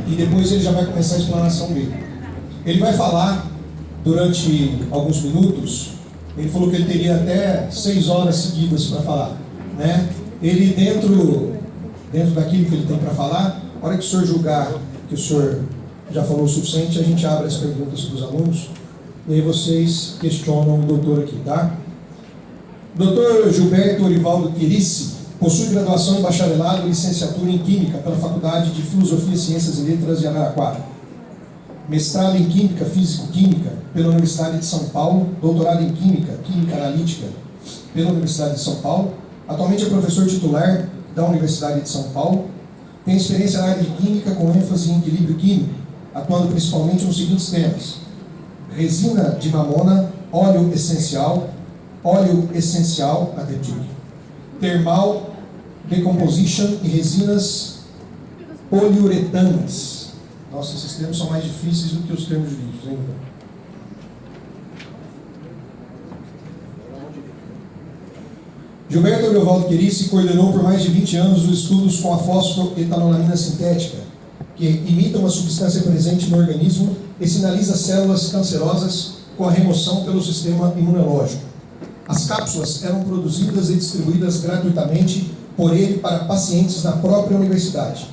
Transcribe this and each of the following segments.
e depois ele já vai começar a explanação dele. Ele vai falar durante alguns minutos. Ele falou que ele teria até 6 horas seguidas para falar, né? Ele dentro daquilo que ele tem para falar, a hora que o senhor julgar que o senhor já falou o suficiente, a gente abre as perguntas para os alunos e aí vocês questionam o doutor aqui, tá? Dr. Gilberto Orivaldo Quirici possui graduação em bacharelado e licenciatura em Química pela Faculdade de Filosofia, Ciências e Letras de Araraquara. Mestrado em Química, Físico-Química pela Universidade de São Paulo, doutorado em Química, Química Analítica pela Universidade de São Paulo. Atualmente é professor titular da Universidade de São Paulo. Tem experiência na área de Química com ênfase em equilíbrio químico, atuando principalmente nos seguintes temas: resina de mamona, óleo essencial additive, thermal decomposition e resinas poliuretanas. Nossa, esses termos são mais difíceis do que os termos jurídicos, hein? Gilberto Orivaldo Quirici coordenou por mais de 20 anos os estudos com a fosfoetanolamina sintética, que imita uma substância presente no organismo e sinaliza células cancerosas com a remoção pelo sistema imunológico. As cápsulas eram produzidas e distribuídas gratuitamente por ele para pacientes na própria universidade.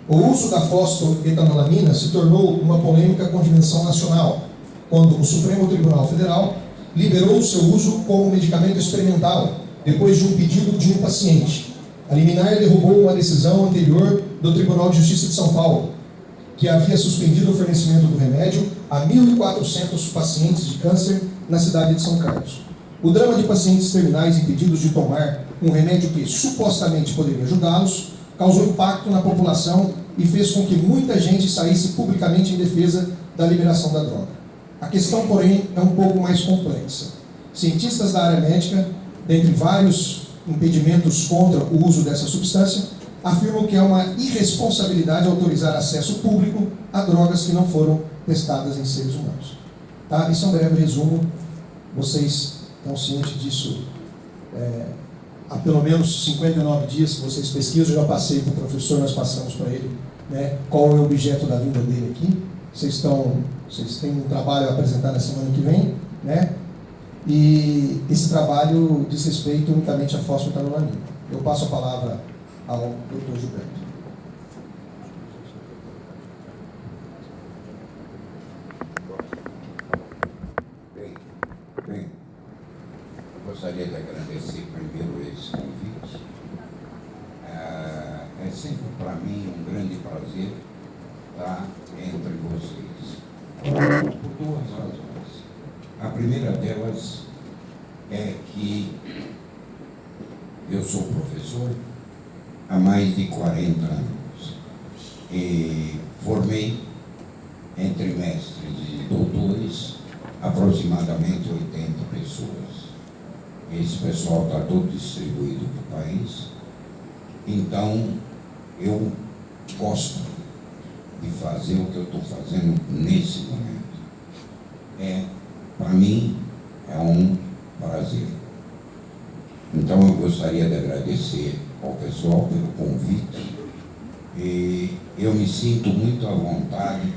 O uso da fosfoetanolamina se tornou uma polêmica com dimensão nacional, quando o Supremo Tribunal Federal liberou o seu uso como medicamento experimental, depois de um pedido de um paciente. A liminar derrubou uma decisão anterior do Tribunal de Justiça de São Paulo, que havia suspendido o fornecimento do remédio a 1.400 pacientes de câncer na cidade de São Carlos. O drama de pacientes terminais impedidos de tomar um remédio que supostamente poderia ajudá-los causou impacto na população e fez com que muita gente saísse publicamente em defesa da liberação da droga. A questão, porém, é um pouco mais complexa. Cientistas da área médica, dentre vários impedimentos contra o uso dessa substância, afirmam que é uma irresponsabilidade autorizar acesso público a drogas que não foram testadas em seres humanos. Tá? Isso é um breve resumo. Vocês estão cientes disso há pelo menos 59 dias que vocês pesquisam. Eu já passei para o professor, nós passamos para ele, né, qual é o objeto da vinda dele aqui. Vocês têm um trabalho a apresentar na semana que vem, né? E esse trabalho diz respeito unicamente à fosfoetanolamina. Eu passo a palavra ao Dr. Gilberto. Bem, eu gostaria de agradecer primeiro esse convite. É sempre para mim um grande prazer estar entre vocês, por 2 razões. A primeira delas é que eu sou professor há mais de 40 anos e formei entre mestres e doutores aproximadamente 80 pessoas. Esse pessoal está todo distribuído para o país, então eu gosto de fazer o que eu estou fazendo nesse momento. Para mim, é um prazer. Então, eu gostaria de agradecer ao pessoal pelo convite e eu me sinto muito à vontade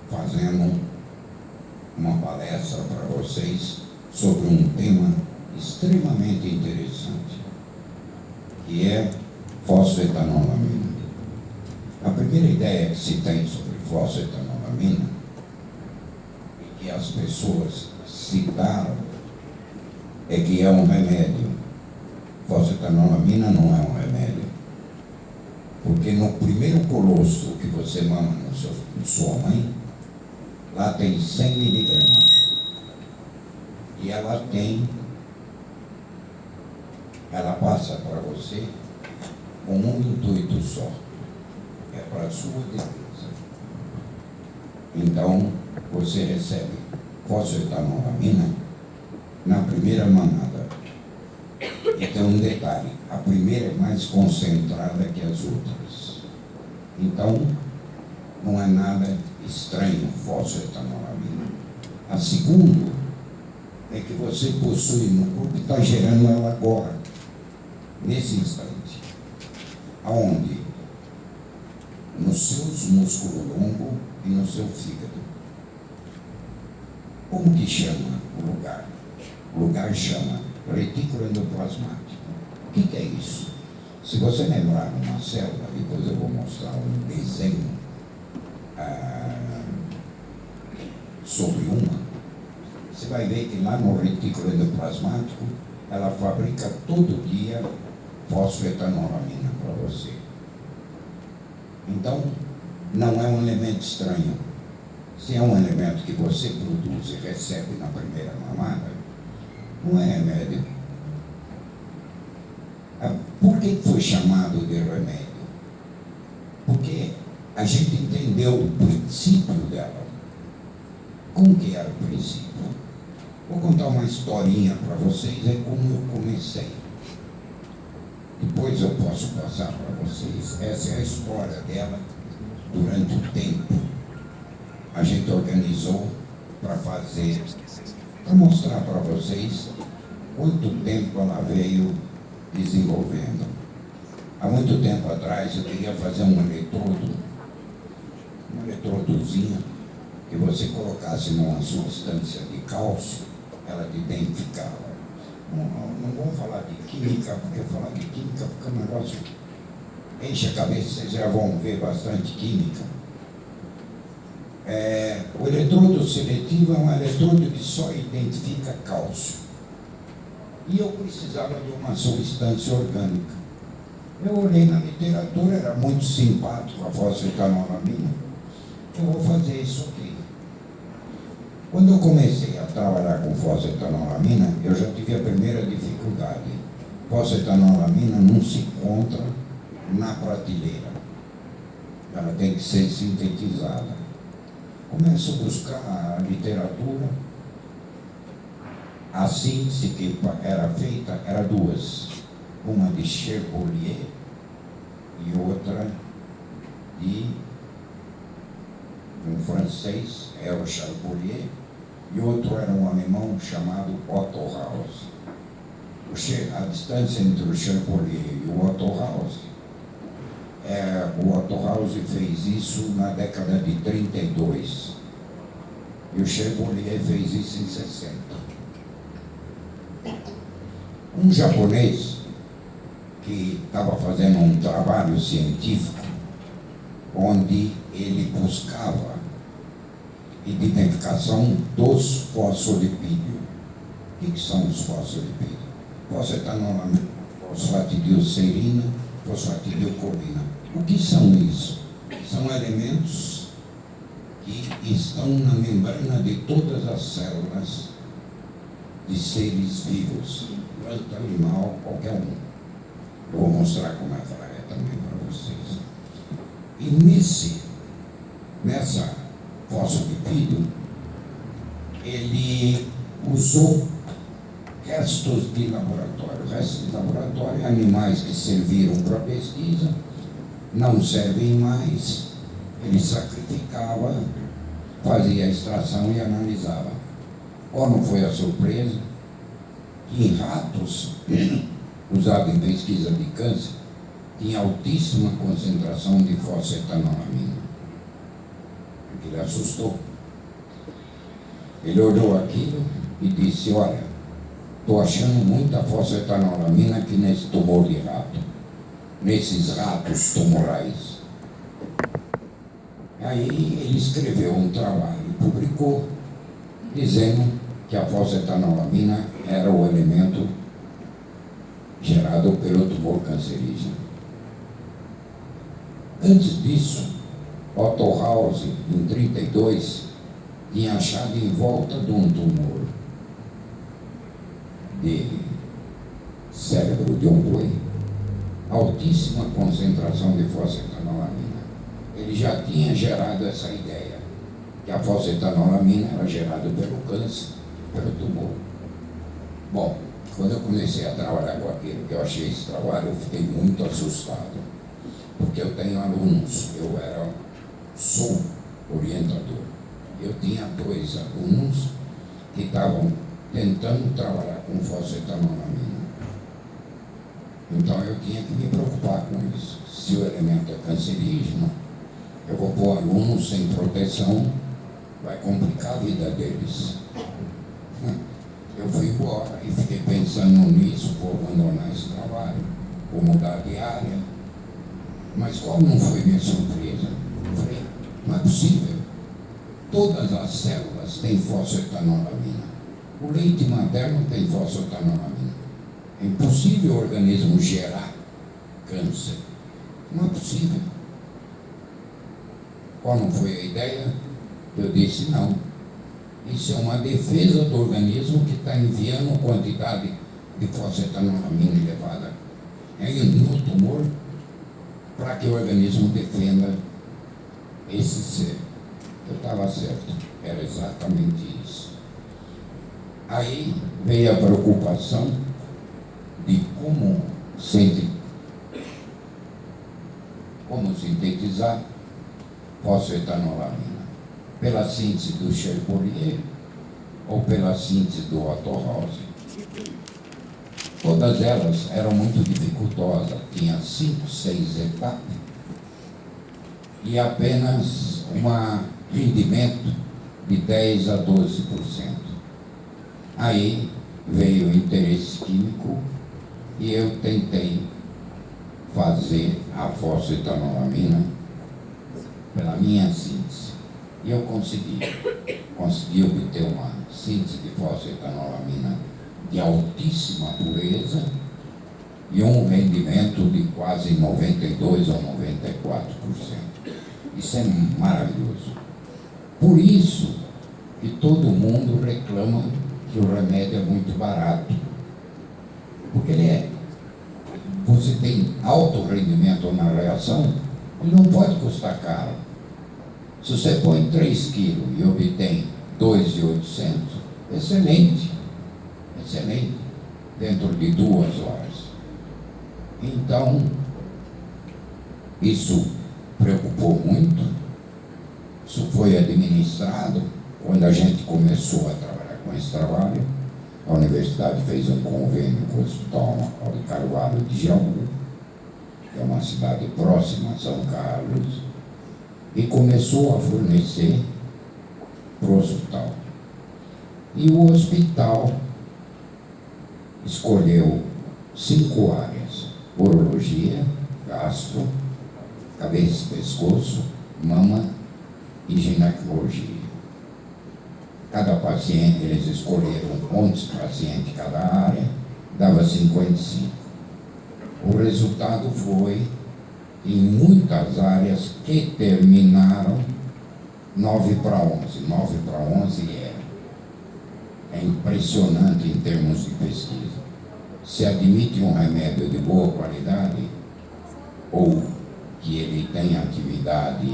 fazendo uma palestra para vocês sobre um tema extremamente interessante, que é fosfoetanolamina. A primeira ideia que se tem sobre fosfoetanolamina e que as pessoas citaram é que é um remédio. Fosfoetanolamina não é um remédio, porque no primeiro colostro que você mama na sua mãe, lá tem 100 miligramas e ela passa para você com um intuito só, é para a sua defesa. Então, você recebe fosfoetanolamina na primeira mamada. E tem um detalhe, a primeira é mais concentrada que as outras. Então, não é nada estranho fosfoetanolamina. A segunda é que você possui no corpo e está gerando ela agora, nesse instante. Aonde? nos seus músculos longos e no seu fígado. Como que chama o lugar? O lugar chama retículo endoplasmático. O que é isso? Se você lembrar numa célula, depois eu vou mostrar um desenho sobre uma, você vai ver que lá no retículo endoplasmático ela fabrica todo dia fosfetanolamina para você. Então, não é um elemento estranho. Se é um elemento que você produz e recebe na primeira mamada, não é remédio. Por que foi chamado de remédio? Porque a gente entendeu o princípio dela. Como que era o princípio? Vou contar uma historinha para vocês, é como eu comecei. Depois eu posso passar para vocês. Essa é a história dela durante o tempo. A gente organizou para fazer, para mostrar para vocês quanto tempo ela veio desenvolvendo. Há muito tempo atrás eu queria fazer um eletrodozinho que você colocasse numa substância de cálcio, ela te identificava. Não vamos falar de química, porque falar de química fica um negócio, enche a cabeça, vocês já vão ver bastante química. O eletrodo seletivo é um eletrodo que só identifica cálcio. E eu precisava de uma substância orgânica. Eu olhei na literatura, era muito simpático a fosfetanolamina. Eu vou fazer isso aqui. Quando eu comecei a trabalhar com fosfetanolamina, eu já tive a primeira dificuldade. Fosfetanolamina não se encontra na prateleira. Ela tem que ser sintetizada. Começo a buscar a literatura. A síntese que era feita era duas. Uma de Cherbulier e outra de um francês, o Cherbulier, e outro era um alemão chamado Otto Haus. A distância entre o Cherbulier e o Otto Haus, o Otto Haus fez isso na década de 32 e o Cherbulier fez isso em 60. Um japonês que estava fazendo um trabalho científico onde ele buscava identificação dos fosfolipídios. O que são os fosfolipídios? Fosfetanolamina, fosfatidilcerina, fosfatidilcolina. O que são isso? São elementos que estão na membrana de todas as células de seres vivos, planta, animal, qualquer um. Eu vou mostrar como é que ela é também para vocês. E nessa fosfolipídio, ele usou restos de laboratório, animais que serviram para pesquisa, não servem mais, ele sacrificava, fazia a extração e analisava. Qual não foi a surpresa? Que em ratos usados em pesquisa de câncer, tinha altíssima concentração de fosfetanolamina. Aquilo assustou. Ele olhou aquilo e disse, olha, estou achando muita fosfetanolamina aqui nesse tumor de rato, nesses ratos tumorais. Aí ele escreveu um trabalho e publicou, dizendo que a fosfetanolamina era o elemento gerado pelo tumor cancerígeno. Antes disso, Otto Haus, em 32, tinha achado em volta de um tumor de cérebro de um boi altíssima concentração de fosfetanolamina. Ele já tinha gerado essa ideia, que a fosfetanolamina era gerada pelo câncer, pelo tumor. Bom, quando eu comecei a trabalhar com aquilo, que eu achei esse trabalho, eu fiquei muito assustado, porque eu tenho alunos, sou orientador. Eu tinha 2 alunos que estavam tentando trabalhar com fosfetanolamina. Então eu tinha que me preocupar com isso. Se o elemento é cancerígeno, Eu vou pôr alunos sem proteção, vai complicar a vida deles. Eu fui embora e fiquei pensando nisso, vou abandonar esse trabalho, vou mudar de área. Mas qual não foi minha surpresa? Eu falei, não é possível. Todas as células têm fosfetanolamina. O leite materno tem fosfetanolamina. É impossível o organismo gerar câncer. Não é possível. Qual não foi a ideia? Eu disse, não. Isso é uma defesa do organismo que está enviando quantidade de fosfetanolamina elevada no tumor para que o organismo defenda esse ser. Eu estava certo, era exatamente isso. Aí veio a preocupação de como sintetizar fosfetanolamina. Pela síntese do Cherpollier ou pela síntese do Otto Rose. Todas elas eram muito dificultosas, tinha 5, 6 etapas e apenas um rendimento de 10 a 12%. Aí veio o interesse químico e eu tentei fazer a fosfetanolamina pela minha síntese. E eu consegui obter uma síntese de fosfetanolamina de altíssima pureza e um rendimento de quase 92% ou 94%. Isso é maravilhoso. Por isso que todo mundo reclama que o remédio é muito barato. Porque você tem alto rendimento na reação, ele não pode custar caro. Se você põe 3 quilos e obtém 2.800, excelente, dentro de 2 horas. Então, isso preocupou muito, isso foi administrado. Quando a gente começou a trabalhar com esse trabalho, a universidade fez um convênio com o Hospital de Carvalho de Jaú, que é uma cidade próxima a São Carlos, e começou a fornecer para o hospital. E o hospital escolheu 5 áreas: urologia, gastro, cabeça e pescoço, mama e ginecologia. Cada paciente, eles escolheram 11 pacientes cada área, dava 55. O resultado foi, em muitas áreas que terminaram 9 para 11. 9 para 11 é impressionante em termos de pesquisa. Se admite um remédio de boa qualidade, ou que ele tem atividade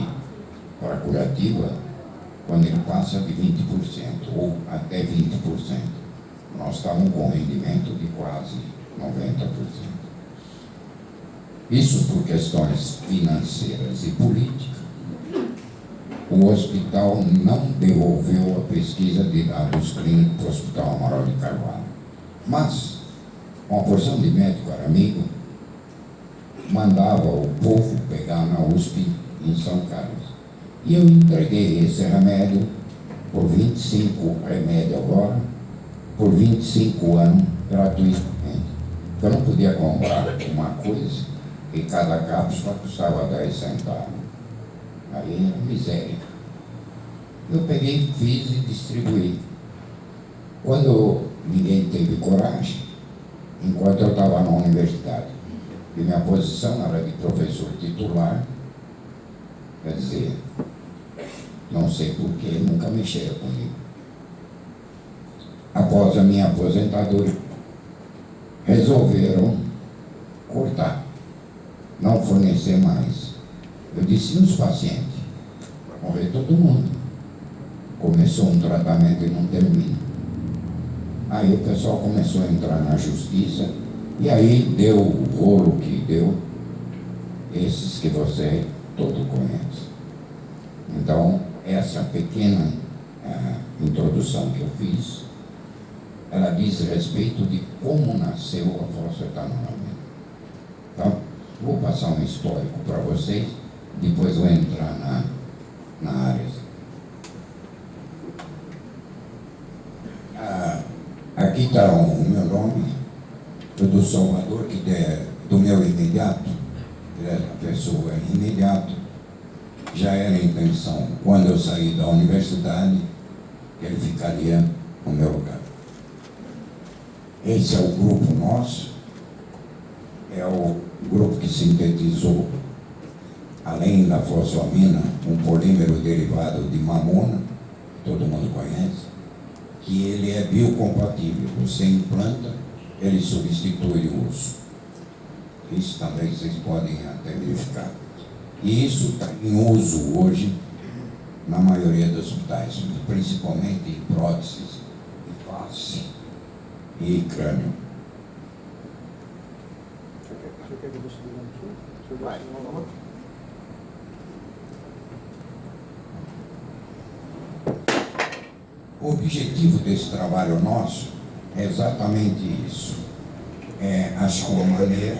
para curativa, quando ele passa de 20% ou até 20%. Nós estávamos com rendimento de quase 90%. Isso por questões financeiras e políticas. O hospital não devolveu a pesquisa de dados clínicos para o Hospital Amaral de Carvalho. Mas uma porção de médico era amigo, mandava o povo pegar na USP em São Carlos. E eu entreguei esse remédio por 25 remédios agora, por 25 anos, gratuitamente. Eu não podia comprar uma coisa e cada cápsula custava 10 centavos. Aí era miséria. Eu peguei, fiz e distribuí. Quando ninguém teve coragem, enquanto eu estava na universidade, e minha posição era de professor titular, quer dizer, não sei porquê, nunca mexeram comigo. Após a minha aposentadoria, resolveram cortar, não fornecer mais. Eu disse, nos pacientes, morrer todo mundo. Começou um tratamento e não termina. Aí o pessoal começou a entrar na justiça, e aí deu o rolo que deu, esses que você todo conhece. Então, essa pequena introdução que eu fiz, ela diz respeito de como nasceu a fosfetanolamina. Então, vou passar um histórico para vocês, depois vou entrar do Salvador, do meu imediato, a pessoa imediata, já era a intenção, quando eu saí da universidade, que ele ficaria no meu lugar. Esse é o grupo nosso, é o grupo que sintetizou, além da fosfamina, um polímero derivado de mamona, que todo mundo conhece, que ele é biocompatível. Você implanta, ele substitui o uso. Isso também vocês podem até verificar. E isso está em uso hoje na maioria dos hospitais, principalmente em próteses de face e crânio. O objetivo desse trabalho nosso é exatamente isso. É achar uma maneira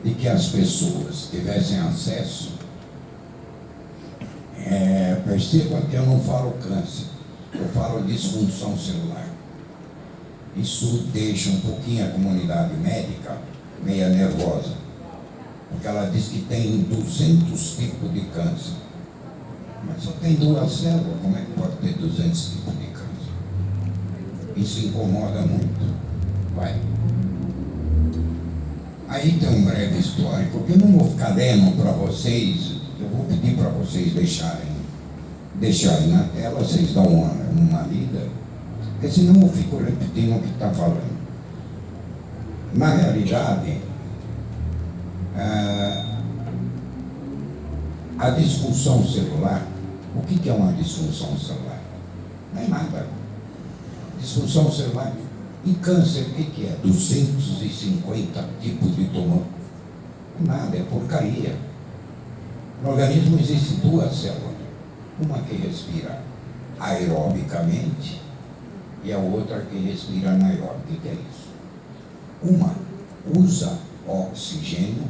de que as pessoas tivessem acesso. Perceba que eu não falo câncer, eu falo disfunção celular. Isso deixa um pouquinho a comunidade médica meia nervosa, porque ela diz que tem 200 tipos de câncer. Mas só tem 2 células, como é que pode ter 200 tipos de câncer? Isso incomoda muito. Vai. Aí tem um breve histórico, que eu não vou ficar lendo para vocês, eu vou pedir para vocês deixarem na tela, vocês dão uma lida, porque senão eu fico repetindo o que está falando. Na realidade, a disfunção celular, o que é uma disfunção celular? Não é nada. Disfunção celular, em câncer, o que é? 250 tipos de tumor. Nada, é porcaria. No organismo existem 2 células. Uma que respira aerobicamente e a outra que respira anaeróbico. O que é isso? Uma usa oxigênio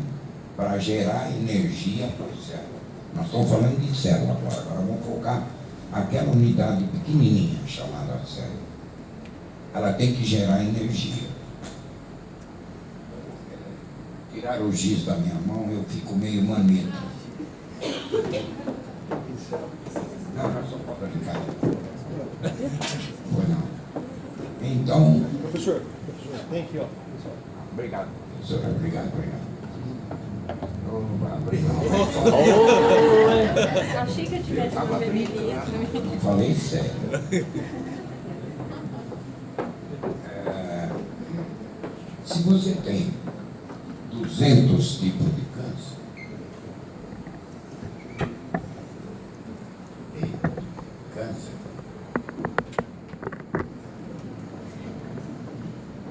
para gerar energia para a célula. Nós estamos falando de célula agora vamos focar aquela unidade pequenininha chamada célula. Ela tem que gerar energia. Tirar o giz da minha mão, eu fico meio maneta. Não, só pode brincar. Foi não. Então. Professor, tem aqui, ó. Obrigado, professor. Obrigado. Obrigado. Achei que eu tivesse uma beberia. Falei sério. Se você tem 200 tipos de câncer,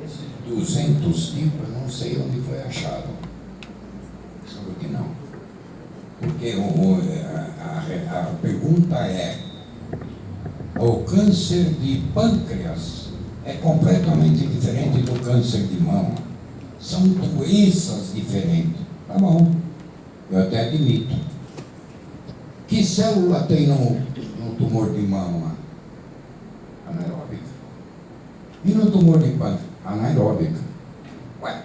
esses 200 tipos eu não sei onde foi achado. Juro que não. Porque a pergunta é: o câncer de pâncreas é completamente diferente do câncer de mama. São doenças diferentes. Tá bom, eu até admito. Que célula tem no tumor de mama? Anaeróbica. E no tumor de pâncreas? Anaeróbica. Ué,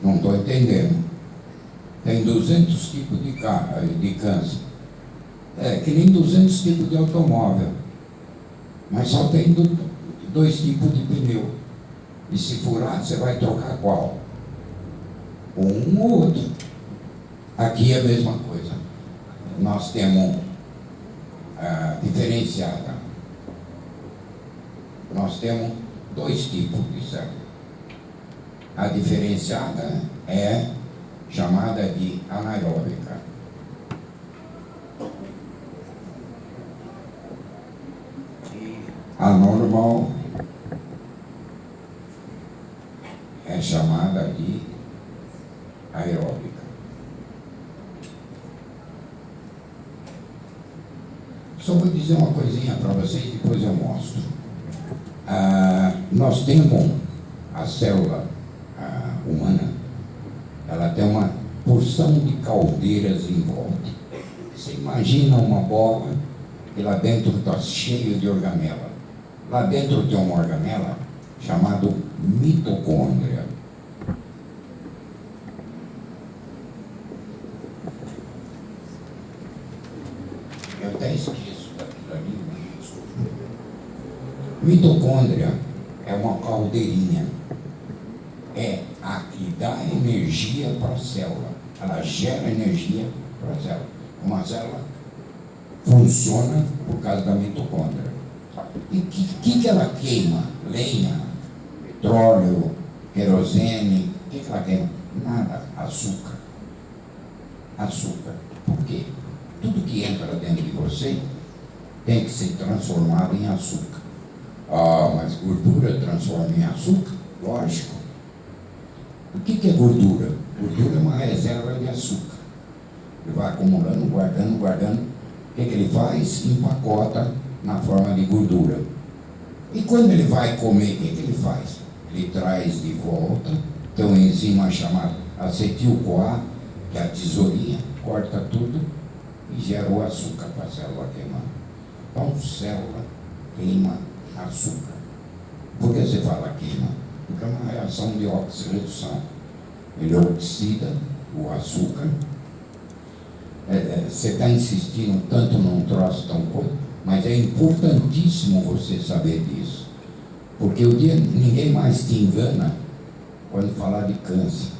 não estou entendendo. Tem 200 tipos de câncer. É que nem 200 tipos de automóvel. Mas só tem 2 tipos de pneu. E se furar, você vai trocar qual? Um ou outro. Aqui é a mesma coisa. Nós temos diferenciada. Nós temos 2 tipos de célula. A diferenciada é chamada de anaeróbica. A normal é chamada de aeróbica. Só vou dizer uma coisinha para vocês, depois eu mostro. Nós temos a célula humana, ela tem uma porção de caldeiras em volta. Você imagina uma bola e lá dentro está cheio de organela. Lá dentro tem uma organela chamada mitocôndria. Eu até esqueço daquilo ali, me desculpa. Mitocôndria é uma caldeirinha. É a que dá energia para a célula. Ela gera energia para a célula. Uma célula funciona por causa da mitocôndria. E o que ela queima? Lenha, petróleo, querosene. O que ela queima? Nada. Açúcar. Açúcar. Por quê? Tudo que entra dentro de você tem que ser transformado em açúcar. Ah, mas gordura transforma em açúcar? Lógico. O que é gordura? Gordura é uma reserva de açúcar. Ele vai acumulando, guardando, guardando. O que ele faz? Empacota na forma de gordura. E quando ele vai comer, o que ele faz? Ele traz de volta, tem uma enzima chamada acetil-CoA, que é a tesourinha, corta tudo e gera o açúcar para a célula queimar. Então, célula queima açúcar. Por que você fala queima? Porque é uma reação de oxirredução. Ele oxida o açúcar. Você está insistindo tanto num troço tão coisa, mas é importantíssimo você saber disso. Porque o dia ninguém mais te engana quando falar de câncer.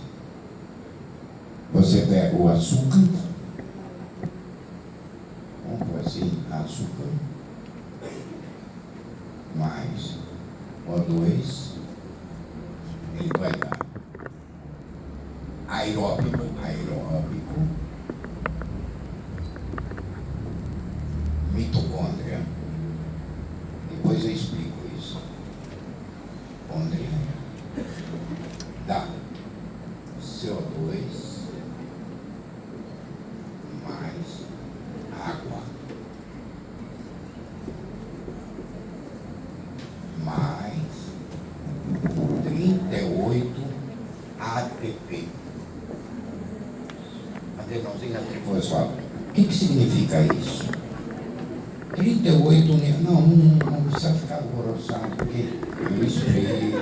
Você pega o açúcar, vamos pôr assim, açúcar, mais O2, ele vai dar aeróbico, mitocôndria. Depois eu explico isso. Côndria dá CO2 mais água mais 38 ATP. Adenosina trifosfato. O que significa isso? 38 não precisa ficar alvoroçado, porque eu explico.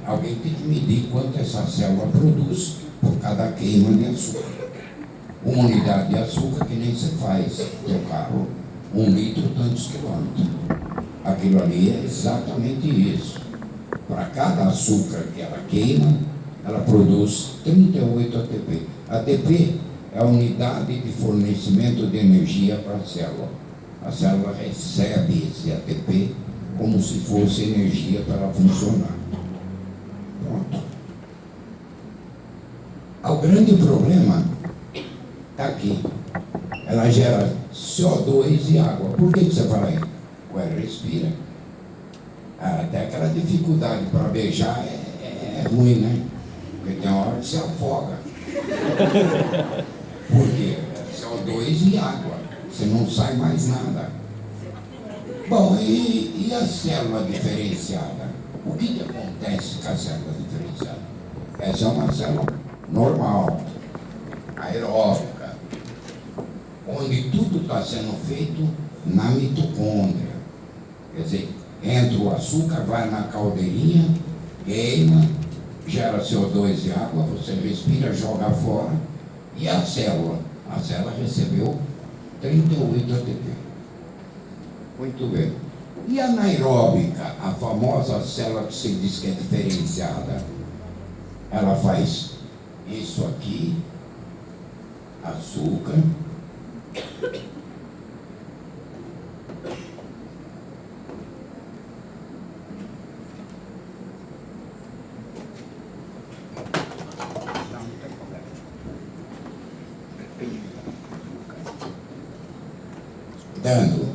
Alguém tem que medir quanto essa célula produz por cada queima de açúcar. Uma unidade de açúcar que nem você faz teu carro, 1 litro, tantos quilômetros. Aquilo ali é exatamente isso. Para cada açúcar que ela queima, ela produz 38 ATP. ATP é a unidade de fornecimento de energia para a célula. A célula recebe esse ATP como se fosse energia para ela funcionar. Pronto. O grande problema está aqui. Ela gera CO2 e água. Por que você fala aí? Ué, respira. Até aquela dificuldade para beijar é ruim, né? Porque tem uma hora que você afoga. Por quê? CO2 e água. Você não sai mais nada. Bom, e a célula diferenciada? O que acontece com a célula diferenciada? Essa é uma célula normal, aeróbica, onde tudo está sendo feito na mitocôndria. Quer dizer, entra o açúcar, vai na caldeirinha, queima, gera CO2 e água, você respira, joga fora. E a célula? A célula recebeu 38 ATP. Muito bem. E a anaeróbica, a famosa célula que se diz que é diferenciada? Ela faz isso aqui, açúcar, dando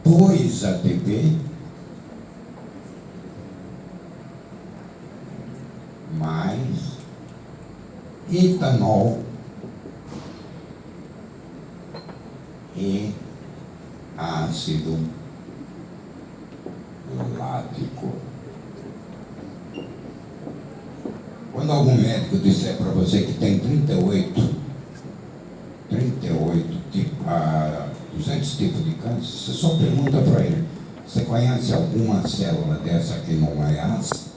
2 ATP mais etanol e ácido lático. Quando algum médico disser para você que tem 200 tipos de câncer, você só pergunta para ele: você conhece alguma célula dessa que não é ácida?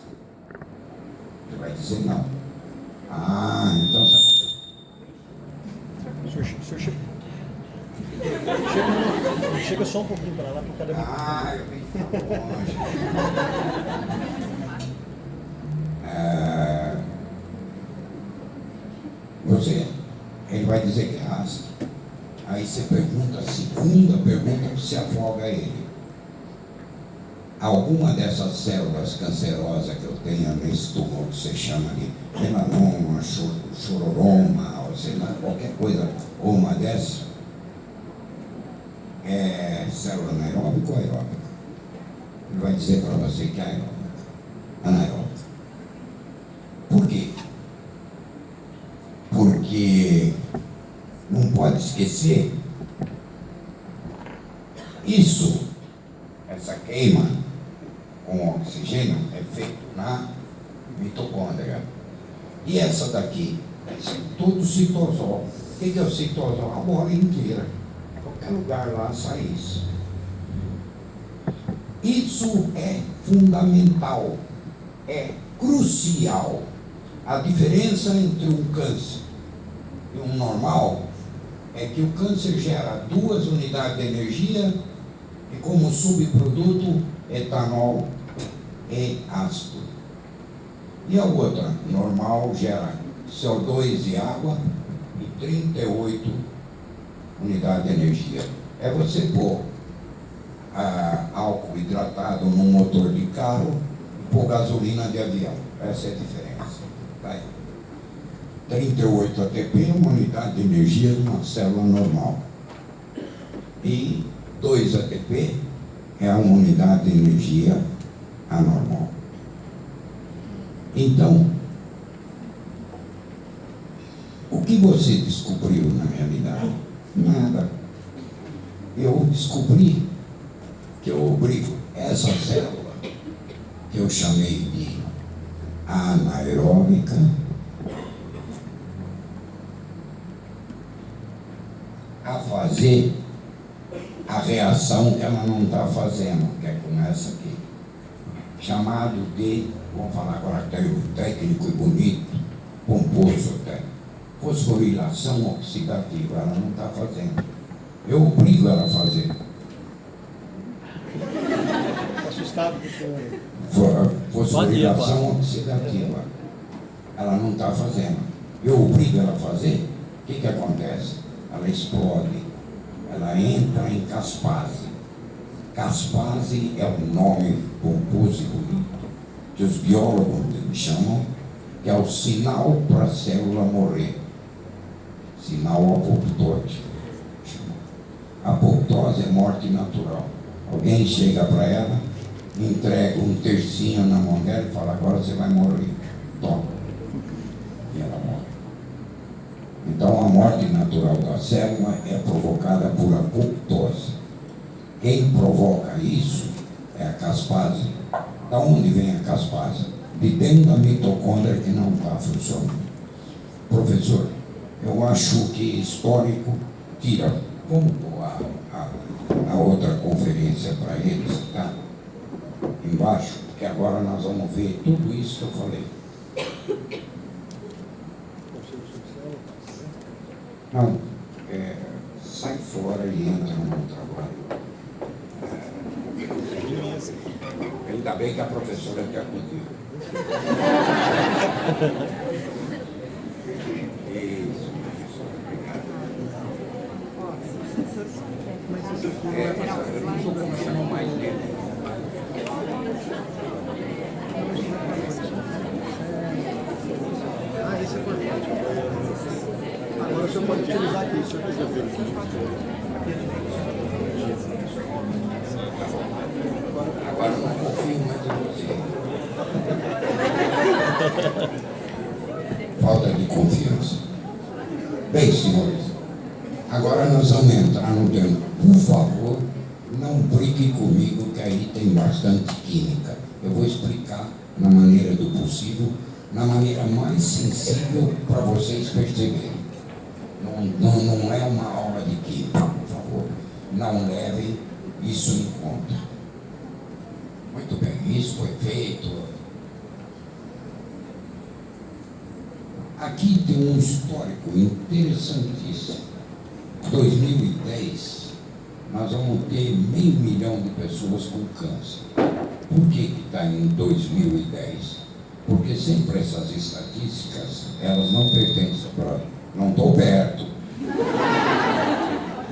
Ele vai dizer não. Ah, então você... Chega só um pouquinho para lá, para cada vez. Ah, eu tenho que ficar longe. Ele vai dizer que é ácido. Aí você pergunta, a segunda pergunta que se afoga ele. Alguma dessas células cancerosas que eu tenho no estômago, que você chama de melanoma, chororoma, ou sei lá, qualquer coisa, ou uma dessas, é célula anaeróbica ou aeróbica? Ele vai dizer para você que é aeróbica, anaeróbica. Por quê? Porque não pode esquecer, essa queima com oxigênio é feito na mitocôndria. E essa daqui, tudo citosol. O que é o citosol? A bola inteira. Qualquer lugar lá sai isso. Isso é fundamental, é crucial. A diferença entre um câncer e um normal é que o câncer gera 2 unidades de energia e como subproduto etanol e ácido. E a outra, normal, gera CO2 e água e 38 unidades de energia. É você pôr álcool hidratado num motor de carro e pôr gasolina de avião. Essa é a diferença. Tá aí. 38 ATP é uma unidade de energia de uma célula normal. E 2 ATP é uma unidade de energia anormal. Então, o que você descobriu na realidade? Nada. Eu descobri que eu obrigo essa célula, que eu chamei de anaeróbica, a fazer a reação que ela não está fazendo, que é com essa aqui, chamado de, vamos falar agora termo técnico e bonito, pomposo até, fosforilação oxidativa. Ela não está fazendo. Eu obrigo ela a fazer. Assustado com o Fosforilação oxidativa. Ela não está fazendo. Eu obrigo ela a fazer. O que acontece? Ela explode. Ela entra em caspase. Caspase é um nome pomposo e bonito que os biólogos chamam, que é o sinal para a célula morrer. Sinal apoptótico. A apoptose é morte natural. Alguém chega para ela, entrega um tercinho na mão dela e fala: agora você vai morrer. Toma. E ela morre. Então a morte natural da célula é provocada por apoptose. Quem provoca isso é a caspase. Da onde vem a caspase? De dentro da mitocôndria que não está funcionando. Professor, eu acho que histórico tira. Vamos pôr a outra conferência para eles, tá? Embaixo, porque agora nós vamos ver tudo isso que eu falei. Não, sai fora e entra no trabalho. Ainda bem que a professora quer comigo. Isso, professora, obrigado. Eu não sou como chamo mais dele. esse é importante. Agora o senhor pode utilizar aqui, se o senhor quiser ver. Agora eu não confio mais em você. Falta de confiança. Bem, senhores, agora nós vamos entrar no tema. Por favor, não brigue comigo, que aí tem bastante química. Eu vou explicar na maneira do possível, na maneira mais sensível para vocês perceberem. Não é uma aula de química, por favor. Não levem isso em conta. Muito bem, isso foi feito. Aqui tem um histórico interessantíssimo. 2010, nós vamos ter 500 mil de pessoas com câncer. Por que está em 2010? Porque sempre essas estatísticas, elas não pertencem para... Não estou perto.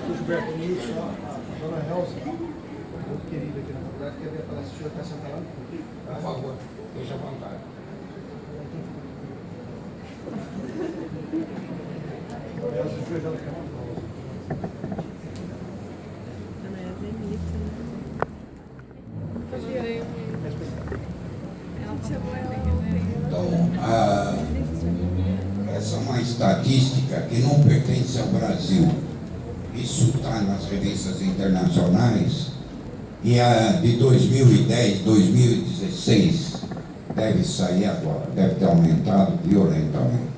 Gilberto, a dona Elza, muito querida aqui na faculdade, quer ver a palestra, o senhor quer sentar lá? Por favor, deixa à vontade. Elza, o senhor já não quer mais? Então, essa é uma estatística que não pertence ao Brasil. Isso está nas revistas internacionais. E a de 2010, 2016, deve sair agora, deve ter aumentado violentamente.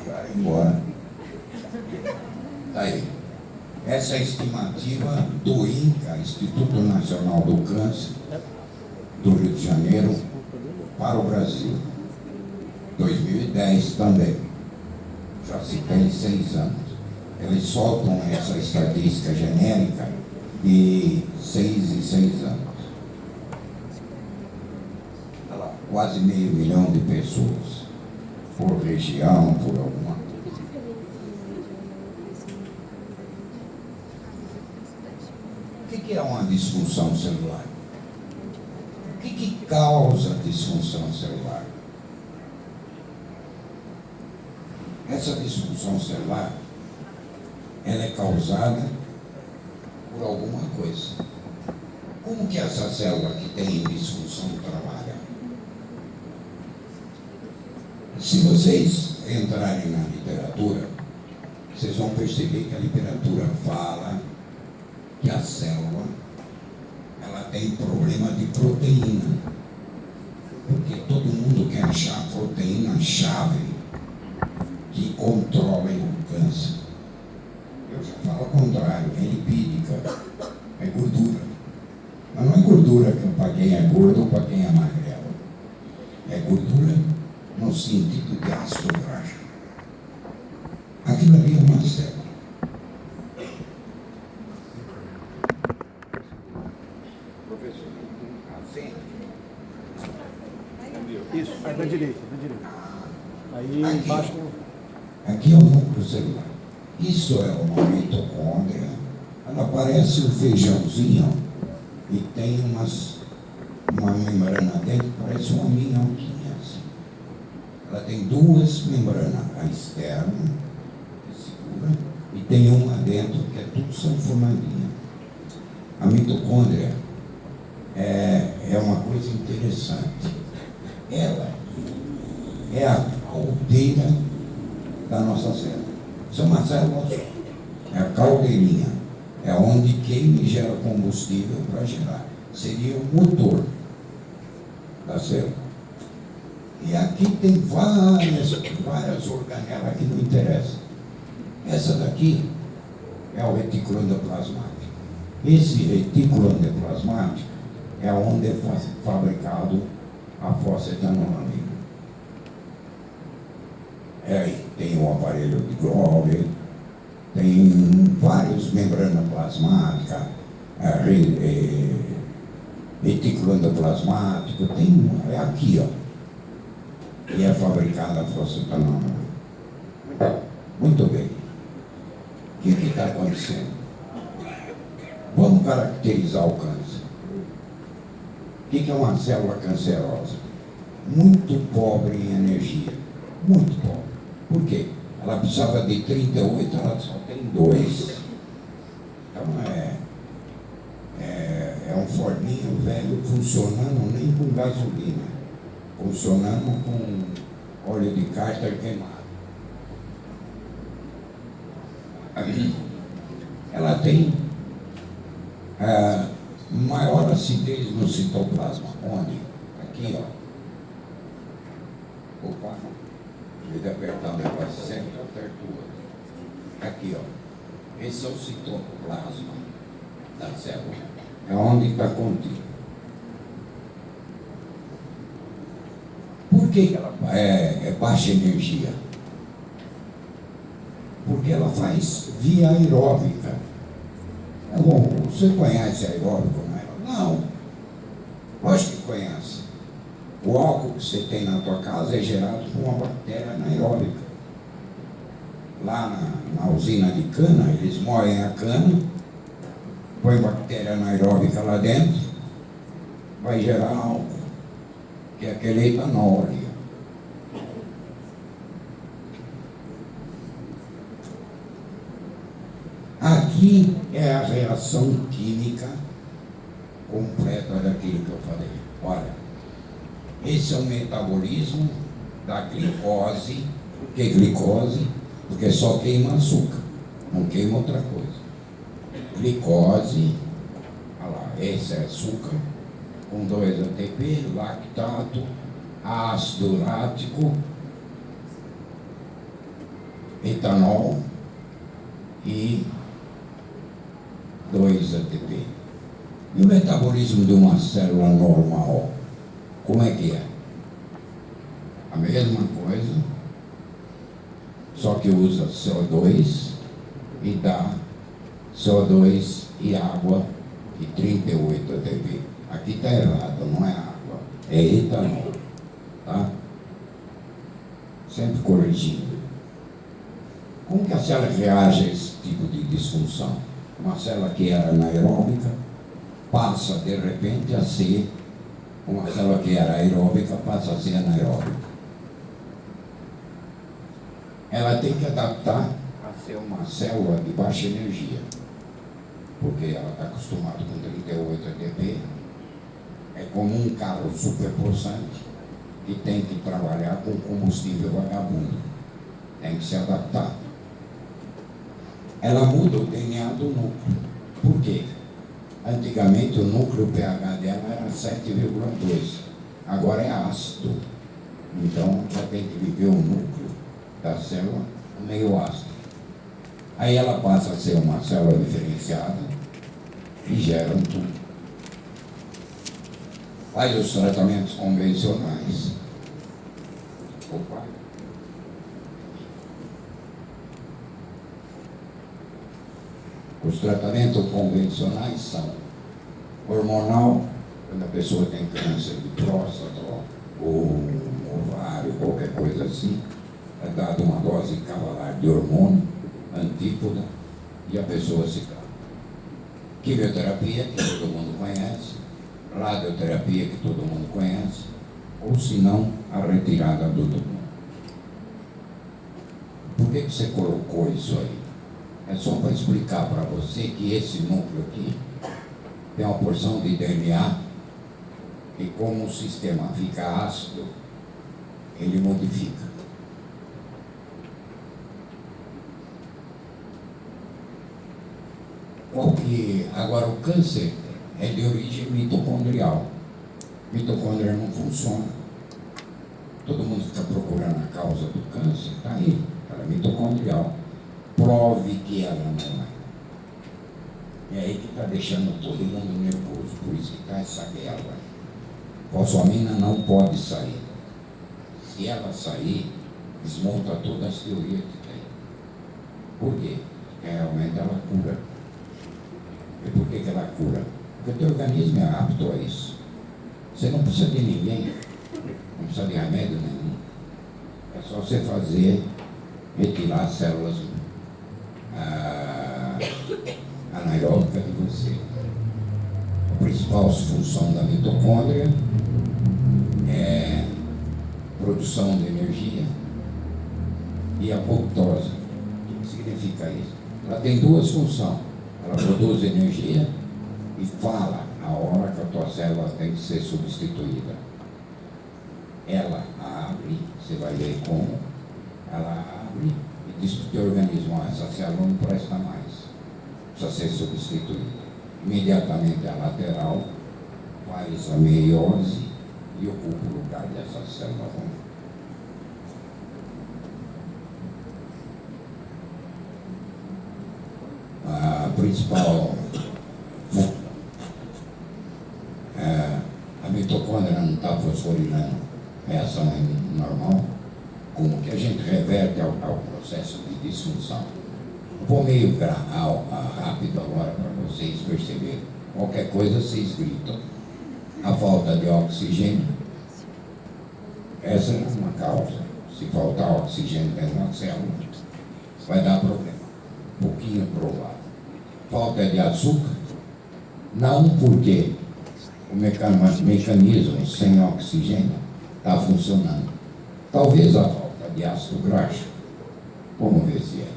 Vai embora. Tá aí. Essa é a estimativa do INCA, Instituto Nacional do Câncer, do Rio de Janeiro, para o Brasil. 2010 também. Já se tem 6 anos. Eles soltam essa estatística genérica de 6 em 6 anos. Olha lá, quase 500 mil de pessoas, por região, por alguma coisa. O que é uma disfunção celular? O que causa disfunção celular? Essa disfunção celular, ela é causada por alguma coisa. Como que essa célula que tem disfunção trabalha? Se vocês entrarem na literatura, vocês vão perceber que a literatura fala que a célula, ela tem problema de proteína. Porque todo mundo quer achar a proteína-chave que controla o câncer. Eu já falo ao contrário, é lipídica, é gordura. Mas não é gordura para quem é gordo ou para quem é magrelo. É gordura no sentido de ácido graxo. Aquilo ali é uma célula. Professor, assim. Isso, da direita, da direita. Aí Aqui, embaixo. Aqui é o núcleo celular. Isso é uma mitocôndria. Ela parece um feijãozinho e tem uma membrana dentro, parece uma minhoquinha assim. Ela tem 2 membranas, a externa, que segura, e tem uma dentro, que é tudo sanfonadinha. A mitocôndria é uma coisa interessante. Ela é a caldeira da nossa célula. Isso é uma célula só. É a caldeirinha. É onde queima e gera combustível para gerar. Seria o motor da célula. E aqui tem várias organelas que não interessam. Essa daqui é o retículo endoplasmático. Esse retículo endoplasmático é onde é fabricado a fosfetanolamina. Aí tem o aparelho de Golgi, tem vários membranas plasmáticas, retículo endoplasmático, é aqui, ó, e é fabricada a fosfetanolamina. Muito bem. O que está acontecendo? Vamos caracterizar o câncer. O que é uma célula cancerosa? Muito pobre em energia. Muito pobre. Por quê? Ela precisava de 38, ela só tem 2. Então é um forninho velho funcionando nem com gasolina. Funcionando com óleo de cárter queimado. Ela tem maior acidez no citoplasma. Onde? Aqui, ó. Opa, em vez de apertar o negócio sempre, eu aperto o outro. Aqui, ó. Esse é o citoplasma da célula. É onde está contido. Por que ela é baixa energia? Porque ela faz via aeróbica. Bom, você conhece aeróbico, não? Lógico que conhece. O álcool que você tem na tua casa é gerado por uma bactéria anaeróbica. Lá na usina de cana, eles moem a cana, põem bactéria anaeróbica lá dentro, vai gerar álcool, que é aquele etanol ali. Aqui é a reação química completa daquilo que eu falei. Olha, esse é o metabolismo da glicose. Por que glicose? Porque só queima açúcar, não queima outra coisa. Glicose, olha lá, esse é açúcar, com 2 ATP, lactato, ácido lático, etanol e 2 ATP. E o metabolismo de uma célula normal, como é que é? A mesma coisa, só que usa CO2 e dá CO2 e água e 38 ATP. Aqui está errado, não é água, é etanol, tá? Sempre corrigindo. Como que a célula reage a esse tipo de disfunção? Uma célula que era anaeróbica passa de repente a ser, uma célula que era aeróbica passa a ser anaeróbica. Ela tem que adaptar a ser uma célula de baixa energia, porque ela está acostumada com 38 ATP. É como um carro superpossante que tem que trabalhar com combustível vagabundo. Tem que se adaptar. Ela muda o DNA do núcleo. Por quê? Antigamente o núcleo pH dela era 7,2. Agora é ácido. Então ela tem que viver o núcleo da célula meio ácido. Aí ela passa a ser uma célula diferenciada e gera um tubo. Faz os tratamentos convencionais. Opa. Os tratamentos convencionais são hormonal, quando a pessoa tem câncer de próstata ou ovário, qualquer coisa assim, é dada uma dose cavalar de hormônio, antípoda, e a pessoa se trata. Quimioterapia, que todo mundo conhece, radioterapia, que todo mundo conhece, ou se não, a retirada do tumor. Por que você colocou isso aí? É só para explicar para você que esse núcleo aqui tem uma porção de DNA e como o sistema fica ácido, ele modifica. Agora o câncer é de origem mitocondrial. Mitocôndria não funciona. Todo mundo fica procurando a causa do câncer, está aí, ela é mitocondrial. Prove que ela não é. É aí que está deixando todo mundo nervoso, por isso que está essa guerra. Fosfamina não pode sair. Se ela sair, desmonta todas as teorias que tem. Por quê? Porque realmente ela cura. E por que ela cura? Porque o teu organismo é apto a isso. Você não precisa de ninguém, não precisa de remédio nenhum. É só você fazer, retirar as células anaeróbicas de você. A principal função da mitocôndria é produção de energia e apoptose. O que significa isso? Ela tem duas funções. Ela produz energia e fala a hora que a tua célula tem que ser substituída. Ela abre, você vai ver como, ela abre e diz para o teu organismo, essa célula não presta mais, precisa ser substituída. Imediatamente a lateral faz a meiose e ocupa o lugar dessa célula ruim. A principal a mitocôndria não está fosforilando, reação normal, como que a gente reverte ao processo de disfunção. Vou meio rápido agora para vocês perceberem. Qualquer coisa vocês gritam. A falta de oxigênio, essa é uma causa. Se faltar oxigênio dentro da célula, vai dar problema. Um pouquinho provável. Falta de açúcar, não porque o mecanismo sem oxigênio está funcionando. Talvez a falta de ácido graxo. Vamos ver se é.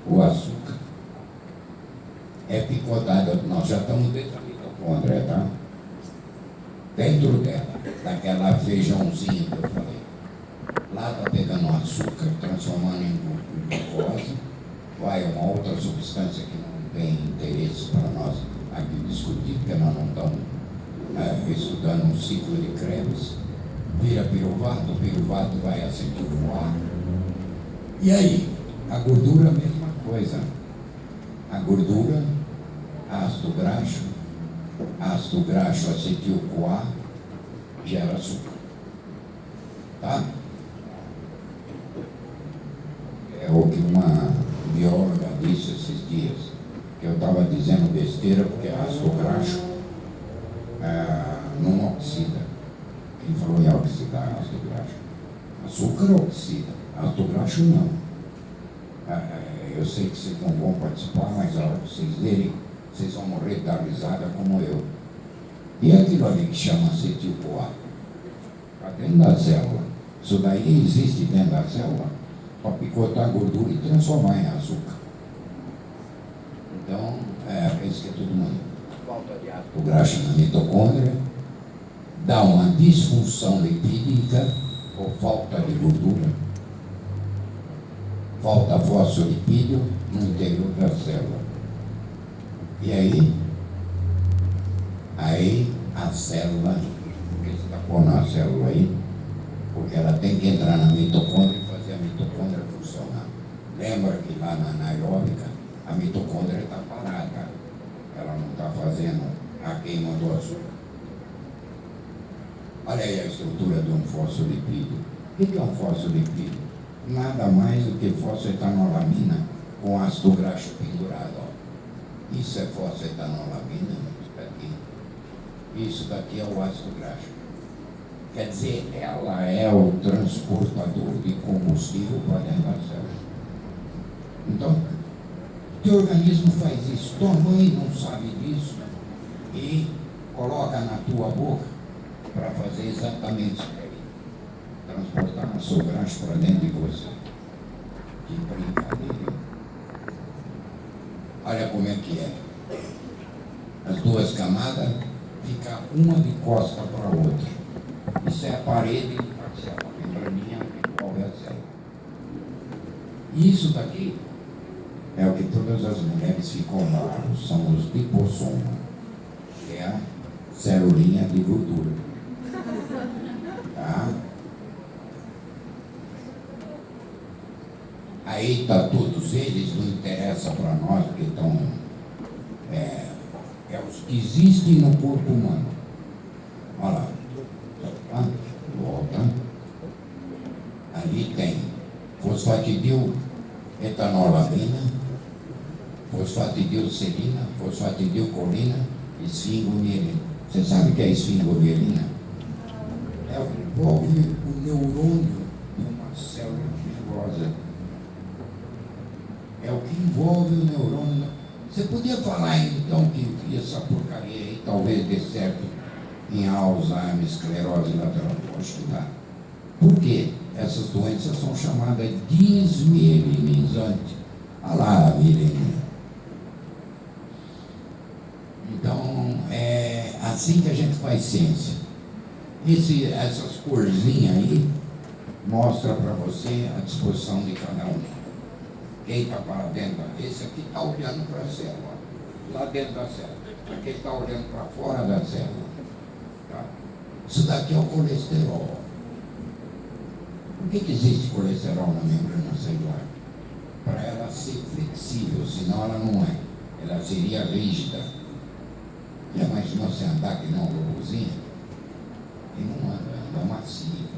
O açúcar é picotado, nós já estamos dentro da mitocôndria, tá? Dentro dela, daquela feijãozinho que eu falei. Lá está pegando açúcar, transformando em glicose, vai uma outra substância que não tem interesse para nós aqui discutir, porque nós não estamos estudando um ciclo de Krebs, vira piruvato, o piruvato vai acetil-CoA. E aí, a gordura a mesma coisa. A gordura, ácido graxo acetil-CoA, gera açúcar. Tá? É o que uma bióloga disse esses dias, que eu estava dizendo besteira, porque ácido graxo não oxida. Quem falou em oxidar ácido graxo? Açúcar oxida, ácido graxo não. Eu sei que vocês não vão participar, mas a hora que vocês lerem, vocês vão morrer de dar risada como eu. E aquilo ali que chama acetil-CoA? Está dentro da célula. Isso daí existe dentro da célula para picotar a gordura e transformar em açúcar. Então, isso que é tudo mundo. Falta de ácido graxo na mitocôndria, dá uma disfunção lipídica ou falta de gordura. Falta fosfolipídio no interior da célula. E aí a célula, porque você está pondo a célula aí, porque ela tem que entrar na mitocôndria e fazer a mitocôndria funcionar. Lembra que lá na anaeróbica a mitocôndria está parada, ela não está fazendo a queima do açúcar. Olha aí a estrutura de um fosfolipídio. O que é um fosfolipídio? Nada mais do que fosfetanolamina com ácido graxo pendurado. Ó. Isso é fosfetanolamina, isso daqui é o ácido graxo. Quer dizer, ela é o transportador de combustível para dentro da célula. Então, o teu organismo faz isso. Tua mãe não sabe disso e coloca na tua boca para fazer exatamente isso aí. Transportar ácido graxo para dentro de você. Que brincadeira. Olha como é que é. As duas camadas ficam uma de costa para a outra. Isso é a parede da célula. A membraninha envolve a célula. Isso daqui é o que todas as mulheres ficam bravas, são os lipossomas, que é a celulinha de gordura. Tá? Aí está todos eles, não interessa para nós, que estão. Os que existem no corpo humano. Olha lá. Volta. Ali tem fosfatidil etanolamina, fosfatidilcerina, fosfatidilcolina, esfingomielina. Você sabe o que é esfingomielina? É o que envolve o neurônio de uma célula nervosa. É o que envolve o neurônio. Você podia falar então que essa porcaria aí talvez dê certo em Alzheimer, esclerose lateral? Acho que dá. Por quê? Essas doenças são chamadas desmielinizantes. Olha lá a mielina. Então, é assim que a gente faz ciência. Essas corzinhas aí mostram para você a disposição de cada um. Quem está para dentro, esse aqui está olhando para a célula, lá dentro da célula. Aquele está olhando para fora da célula. Tá? Isso daqui é o colesterol. Por que existe colesterol na membrana celular? Para ela ser flexível, senão ela não é. Ela seria rígida. Já imaginou você andar que não um robozinho? E não anda macio.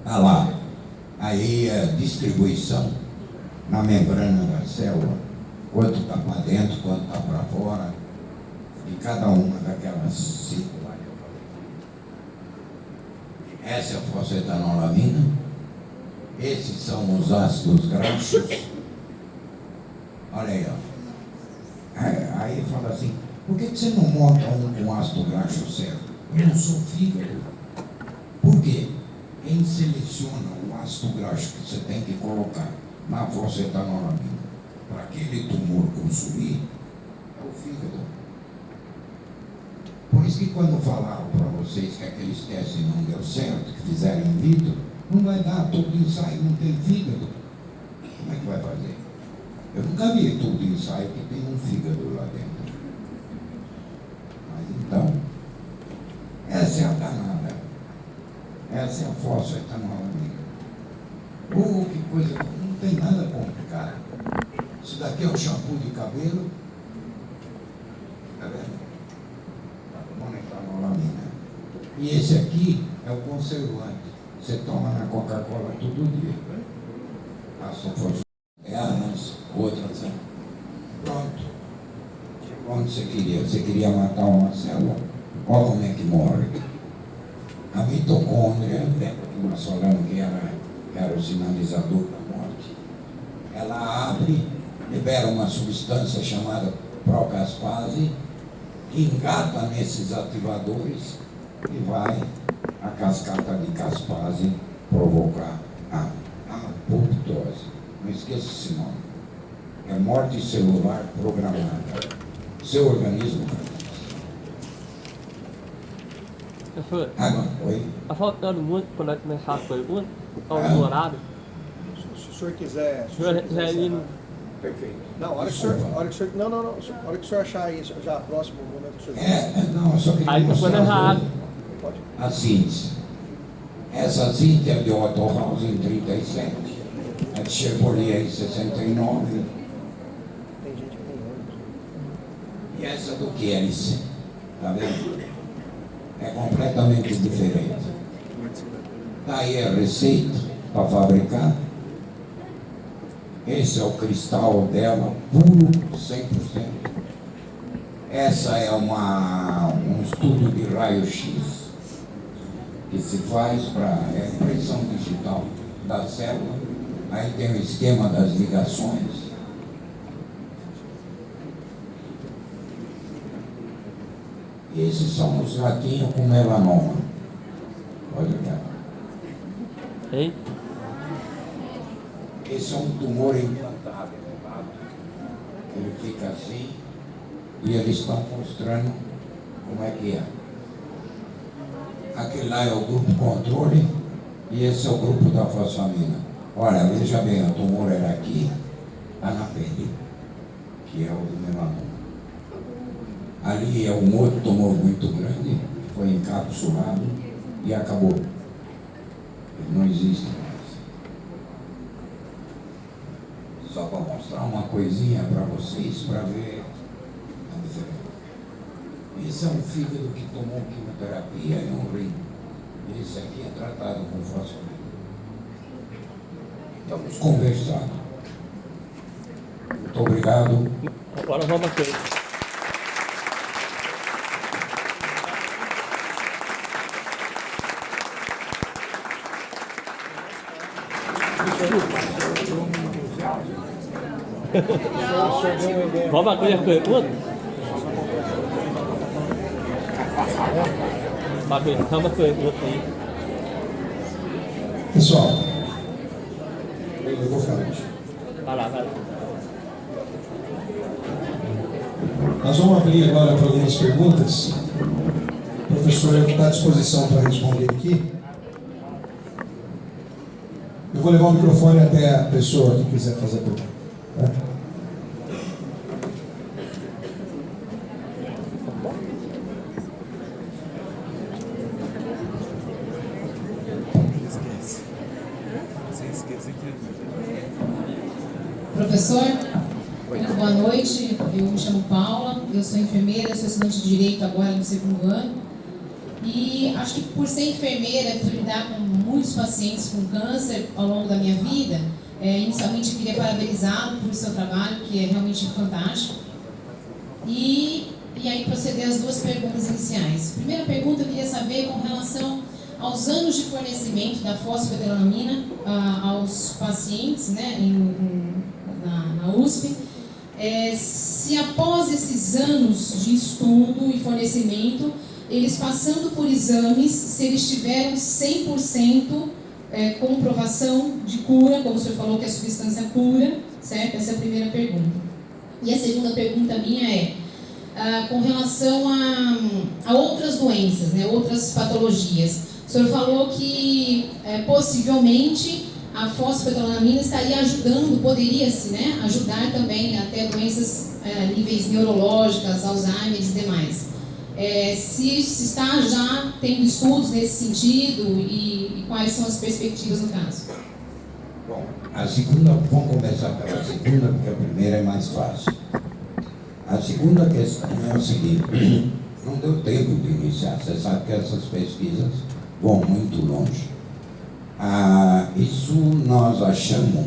Ah lá, aí a distribuição na membrana da célula, quanto está para dentro, quanto está para fora, de cada uma daquelas células. Essa é a fosfetanolamina, esses são os ácidos graxos. Olha aí, ó. Aí fala assim, por que você não monta um com ácido graxo certo? Eu não sou fígado. Por quê? Quem seleciona o ácido graxo que você tem que colocar na fosfetanolamina para aquele tumor consumir é o fígado. Por isso que quando falaram para vocês que aqueles testes não deu certo, que fizeram in vitro, não vai dar, todo ensaio não tem fígado. Como é que vai fazer? Eu nunca vi todo ensaio que tem um fígado lá dentro. Mas então, essa é a danada. Essa é a fosfetanolamina. Oh, que coisa, não tem nada complicado. Isso daqui é um shampoo de cabelo. Tá vendo? Monetanolamina. E esse aqui é o conservante. Você toma na Coca-Cola todo dia. Passa umas, outras. Pronto. Onde você queria? Você queria matar uma célula? Olha como é que morre. A mitocôndria, lembra que nós falamos que era o sinalizador da morte? Ela abre, libera uma substância chamada procaspase, engata nesses ativadores e vai a cascata de caspase provocar a apoptose. Não esqueça esse nome. É morte celular programada. Seu organismo. Professor, Oi? tá faltando muito para começar as perguntas? Está no horário? Se o senhor quiser. O senhor já ir no... Perfeito. Não, a hora que o senhor. A hora que o senhor não. A hora que o senhor achar aí, já próximo momento que o senhor. Não, eu só queria Aí depois mostrar nós já... Pode. a síntese. Essa síntese é de Otto House em 37, é de Chevrolet em 69, Tem gente que tem ônibus. e essa do Kieris, tá vendo? É completamente diferente. Daí a receita para fabricar. Esse é o cristal dela, puro, 100%. Essa é um estudo de raio-x que se faz para impressão digital da célula. Aí tem o esquema das ligações. Esses são os ratinhos com melanoma. Pode olhar. Hein? Esse é um tumor implantado. Ele fica assim e eles estão mostrando como é que é. Aquele lá é o grupo controle e esse é o grupo da fosfamina. Olha, veja bem, o tumor era aqui, está na pele, que é o do melanoma. Ali é um outro tumor muito grande, foi encapsulado e acabou. Ele não existe mais. Só para mostrar uma coisinha para vocês, para ver a diferença. Esse é um fígado que tomou quimioterapia e um rim. Esse aqui é tratado com fosfamina. Vamos conversar. Muito obrigado. Agora vamos aqui. Vamos abrir as perguntas? Vamos as perguntas aí. Pessoal, eu vou falar. Vai lá, vai lá. Nós vamos abrir agora para algumas perguntas. O professor está à disposição para responder aqui. Eu vou levar o microfone até a pessoa que quiser fazer a pergunta. Tá? Professor, muito boa noite. Eu me chamo Paula, eu sou enfermeira, sou estudante de Direito agora no 2º ano. E acho que por ser enfermeira, por lidar com muitos pacientes com câncer ao longo da minha vida, inicialmente eu queria parabenizá-lo por seu trabalho, que é realmente fantástico. E aí proceder às 2 perguntas iniciais. Primeira pergunta, eu queria saber com relação aos anos de fornecimento da fosfetanolamina aos pacientes, né, na USP, se após esses anos de estudo e fornecimento, eles passando por exames, se eles tiveram 100% comprovação de cura, como o senhor falou que a substância cura, certo? Essa é a primeira pergunta. E a segunda pergunta minha é com relação a outras doenças, né, outras patologias. O senhor falou que possivelmente a fosfetanolamina estaria ajudando, poderia-se, né, ajudar também até doenças níveis neurológicas, Alzheimer e demais. Se está já tendo estudos nesse sentido e quais são as perspectivas no caso? Bom, a segunda, vamos começar pela segunda, porque a primeira é mais fácil. A segunda questão é o seguinte, não deu tempo de iniciar, você sabe que essas pesquisas vão muito longe. Isso nós achamos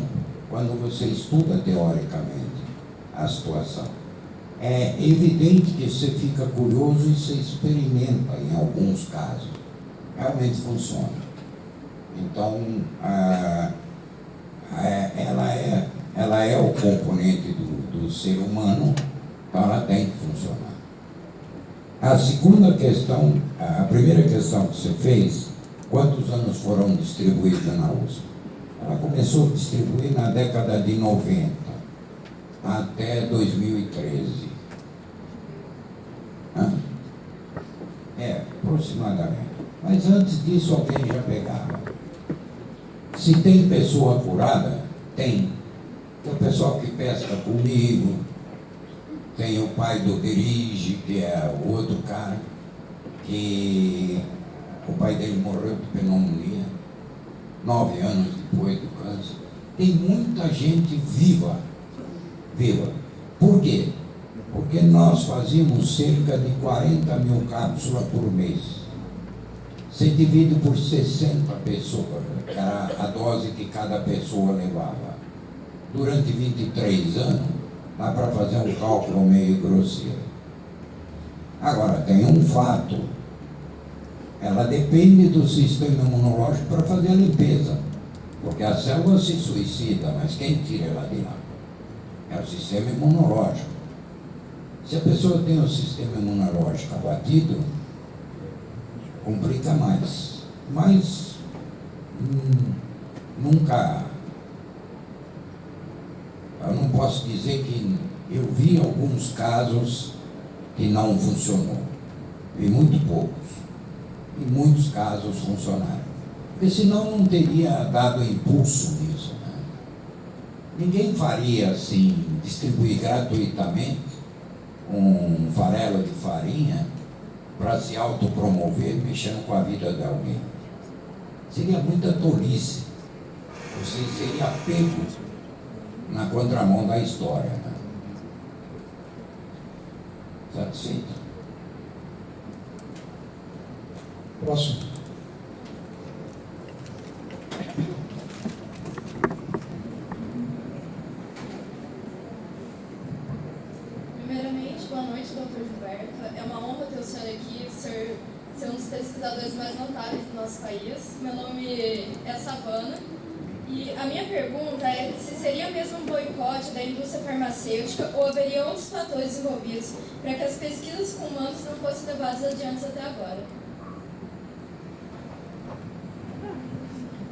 quando você estuda teoricamente a situação. É evidente que você fica curioso e você experimenta em alguns casos. Realmente funciona. Então, ela é o componente do ser humano, então ela tem que funcionar. A segunda questão, a primeira questão que você fez, quantos anos foram distribuídos na USP? Ela começou a distribuir na década de 90, até 2013. Aproximadamente. Mas antes disso alguém já pegava. Se tem pessoa curada, tem. Tem o pessoal que pesca comigo, tem o pai do Dirige, que é o outro cara, que o pai dele morreu de pneumonia, 9 anos depois do câncer. Tem muita gente viva. Por quê? Porque nós fazíamos cerca de 40 mil cápsulas por mês. Você divide por 60 pessoas, que era a dose que cada pessoa levava. Durante 23 anos, dá para fazer um cálculo meio grosseiro. Agora, tem um fato. Ela depende do sistema imunológico para fazer a limpeza. Porque a célula se suicida, mas quem tira ela de lá? É o sistema imunológico. Se a pessoa tem o sistema imunológico abatido, complica mais. Mas nunca... Eu não posso dizer que eu vi alguns casos que não funcionou. Vi muito poucos. E muitos casos funcionaram. Porque senão não teria dado impulso nisso. Né? Ninguém faria assim, distribuir gratuitamente um farelo de farinha para se autopromover, mexendo com a vida de alguém. Seria muita tolice. Você seria pego na contramão da história. Né? Satisfeito? Próximo. Primeiramente, boa noite, doutor Gilberto. É uma honra ter o senhor aqui, ser um dos pesquisadores mais notáveis do nosso país. Meu nome é Savana. E a minha pergunta é se seria mesmo um boicote da indústria farmacêutica ou haveria outros fatores envolvidos para que as pesquisas com humanos não fossem levadas adiante até agora?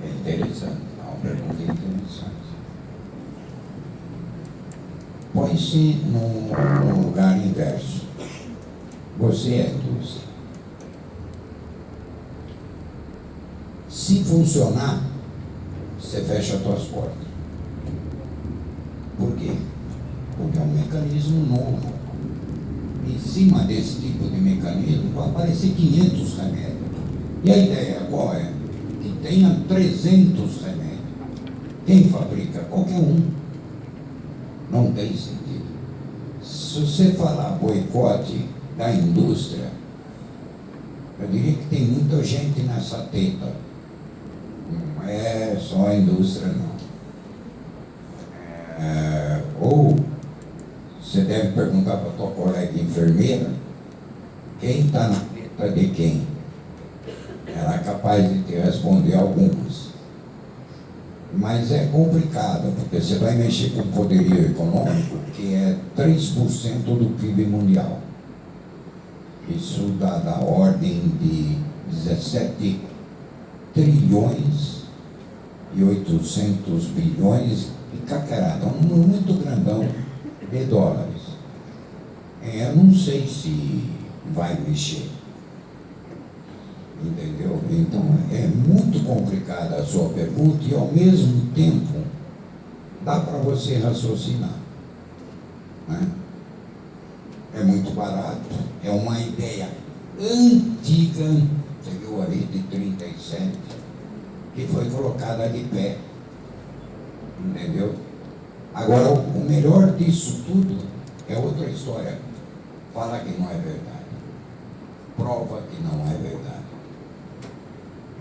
É interessante, é uma pergunta interessante. Põe-se no lugar inverso. Você é indústria. Se funcionar, você fecha as suas portas. Por quê? Porque é um mecanismo novo. Em cima desse tipo de mecanismo vai aparecer 500 remédios. E a ideia qual é? Que tenha 300 remédios. Quem fabrica? Qualquer um. Não tem sentido. se você falar boicote da indústria, eu diria que tem muita gente nessa teta. Não é só a indústria, não. Ou você deve perguntar para a tua colega enfermeira quem está na teta de quem. Ela é capaz de te responder algumas. Mas é complicado, porque você vai mexer com o poderio econômico, que é 3% do PIB mundial. Isso dá da ordem de 17 trilhões e 800 bilhões e cacarada, um número muito grandão de dólares. Eu não sei se vai mexer. Entendeu? Então é muito complicada a sua pergunta e ao mesmo tempo dá para você raciocinar, né? É muito barato, é uma ideia antiga, você viu ali de 37, que foi colocada de pé, entendeu? Agora o melhor disso tudo é outra história, fala que não é verdade, prova que não é verdade.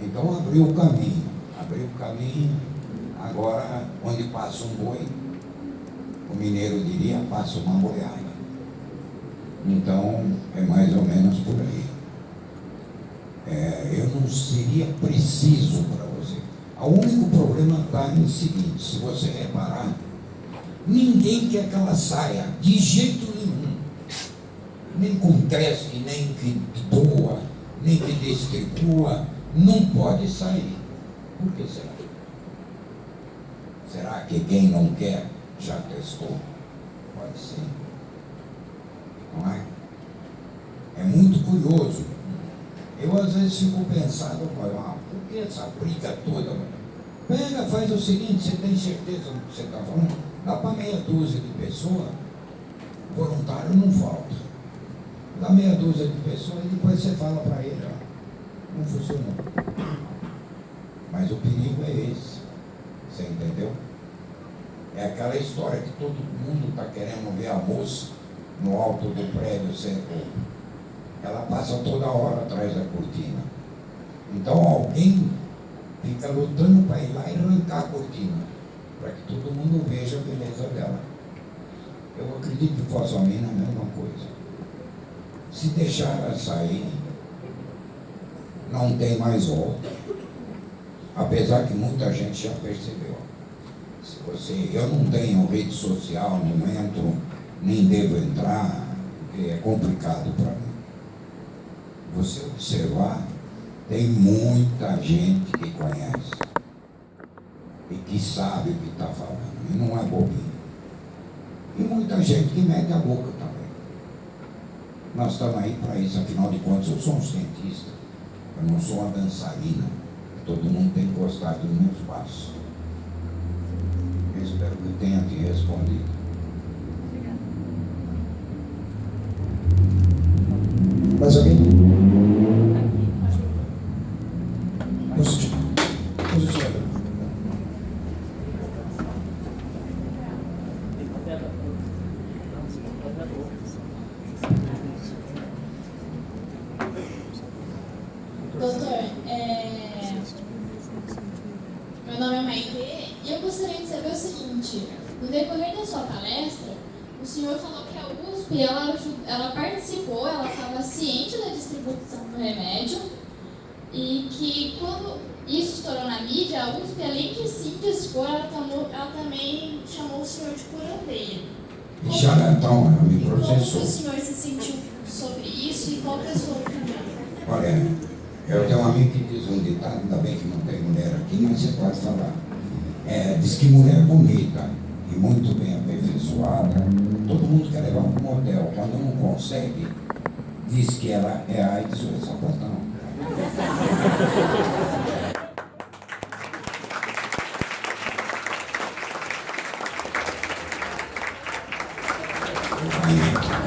Então abriu o caminho, agora onde passa um boi, o mineiro diria, passa uma boiada. Então é mais ou menos por aí. Eu não seria preciso para você. O único problema está no seguinte, se você reparar, ninguém quer que ela saia, de jeito nenhum. Nem com teste, nem que doa, nem que distribua. Não pode sair. Por que será? Será que quem não quer já testou? Pode ser. Não é? É muito curioso. Eu às vezes fico pensando, por que essa briga toda? Pega, faz o seguinte, você tem certeza do que você está falando? Dá para meia dúzia de pessoas, voluntário não falta. Dá meia dúzia de pessoas e depois você fala para ele, ó. Não funcionou. Mas o perigo é esse. Você entendeu? É aquela história que todo mundo está querendo ver a moça no alto do prédio sem roupa. Ela passa toda hora atrás da cortina. Então alguém fica lutando para ir lá e arrancar a cortina, para que todo mundo veja a beleza dela. Eu acredito que fosse a mina a mesma coisa. Se deixar ela sair, não tem mais volta. Apesar que muita gente já percebeu. Eu não tenho rede social, não entro, nem devo entrar, porque é complicado para mim. Você observar, tem muita gente que conhece e que sabe o que está falando, e não é bobinho. E muita gente que mete a boca também. Nós estamos aí para isso, afinal de contas, eu sou um cientista. Eu não sou uma dançarina. Todo mundo tem que gostar dos meus passos. Eu espero que eu tenha te respondido. Mais alguém? Positivo. Doutor, meu nome é Maite e eu gostaria de saber o seguinte: no decorrer da sua palestra, o senhor falou que a USP ela participou, ela estava ciente da distribuição do remédio e que quando isso estourou na mídia, a USP, além de se dispor, ela também chamou o senhor de curandeiro. E charlatão, ela me Como processou. o senhor se sentiu sobre isso e qual que é a sua opinião? Olha, eu tenho um amigo que diz um ditado, ainda bem que não tem mulher aqui, mas você pode falar. Diz que mulher bonita e muito bem aperfeiçoada, todo mundo quer levar para um motel. Quando não consegue, diz que ela é AIDS ou é sapatão.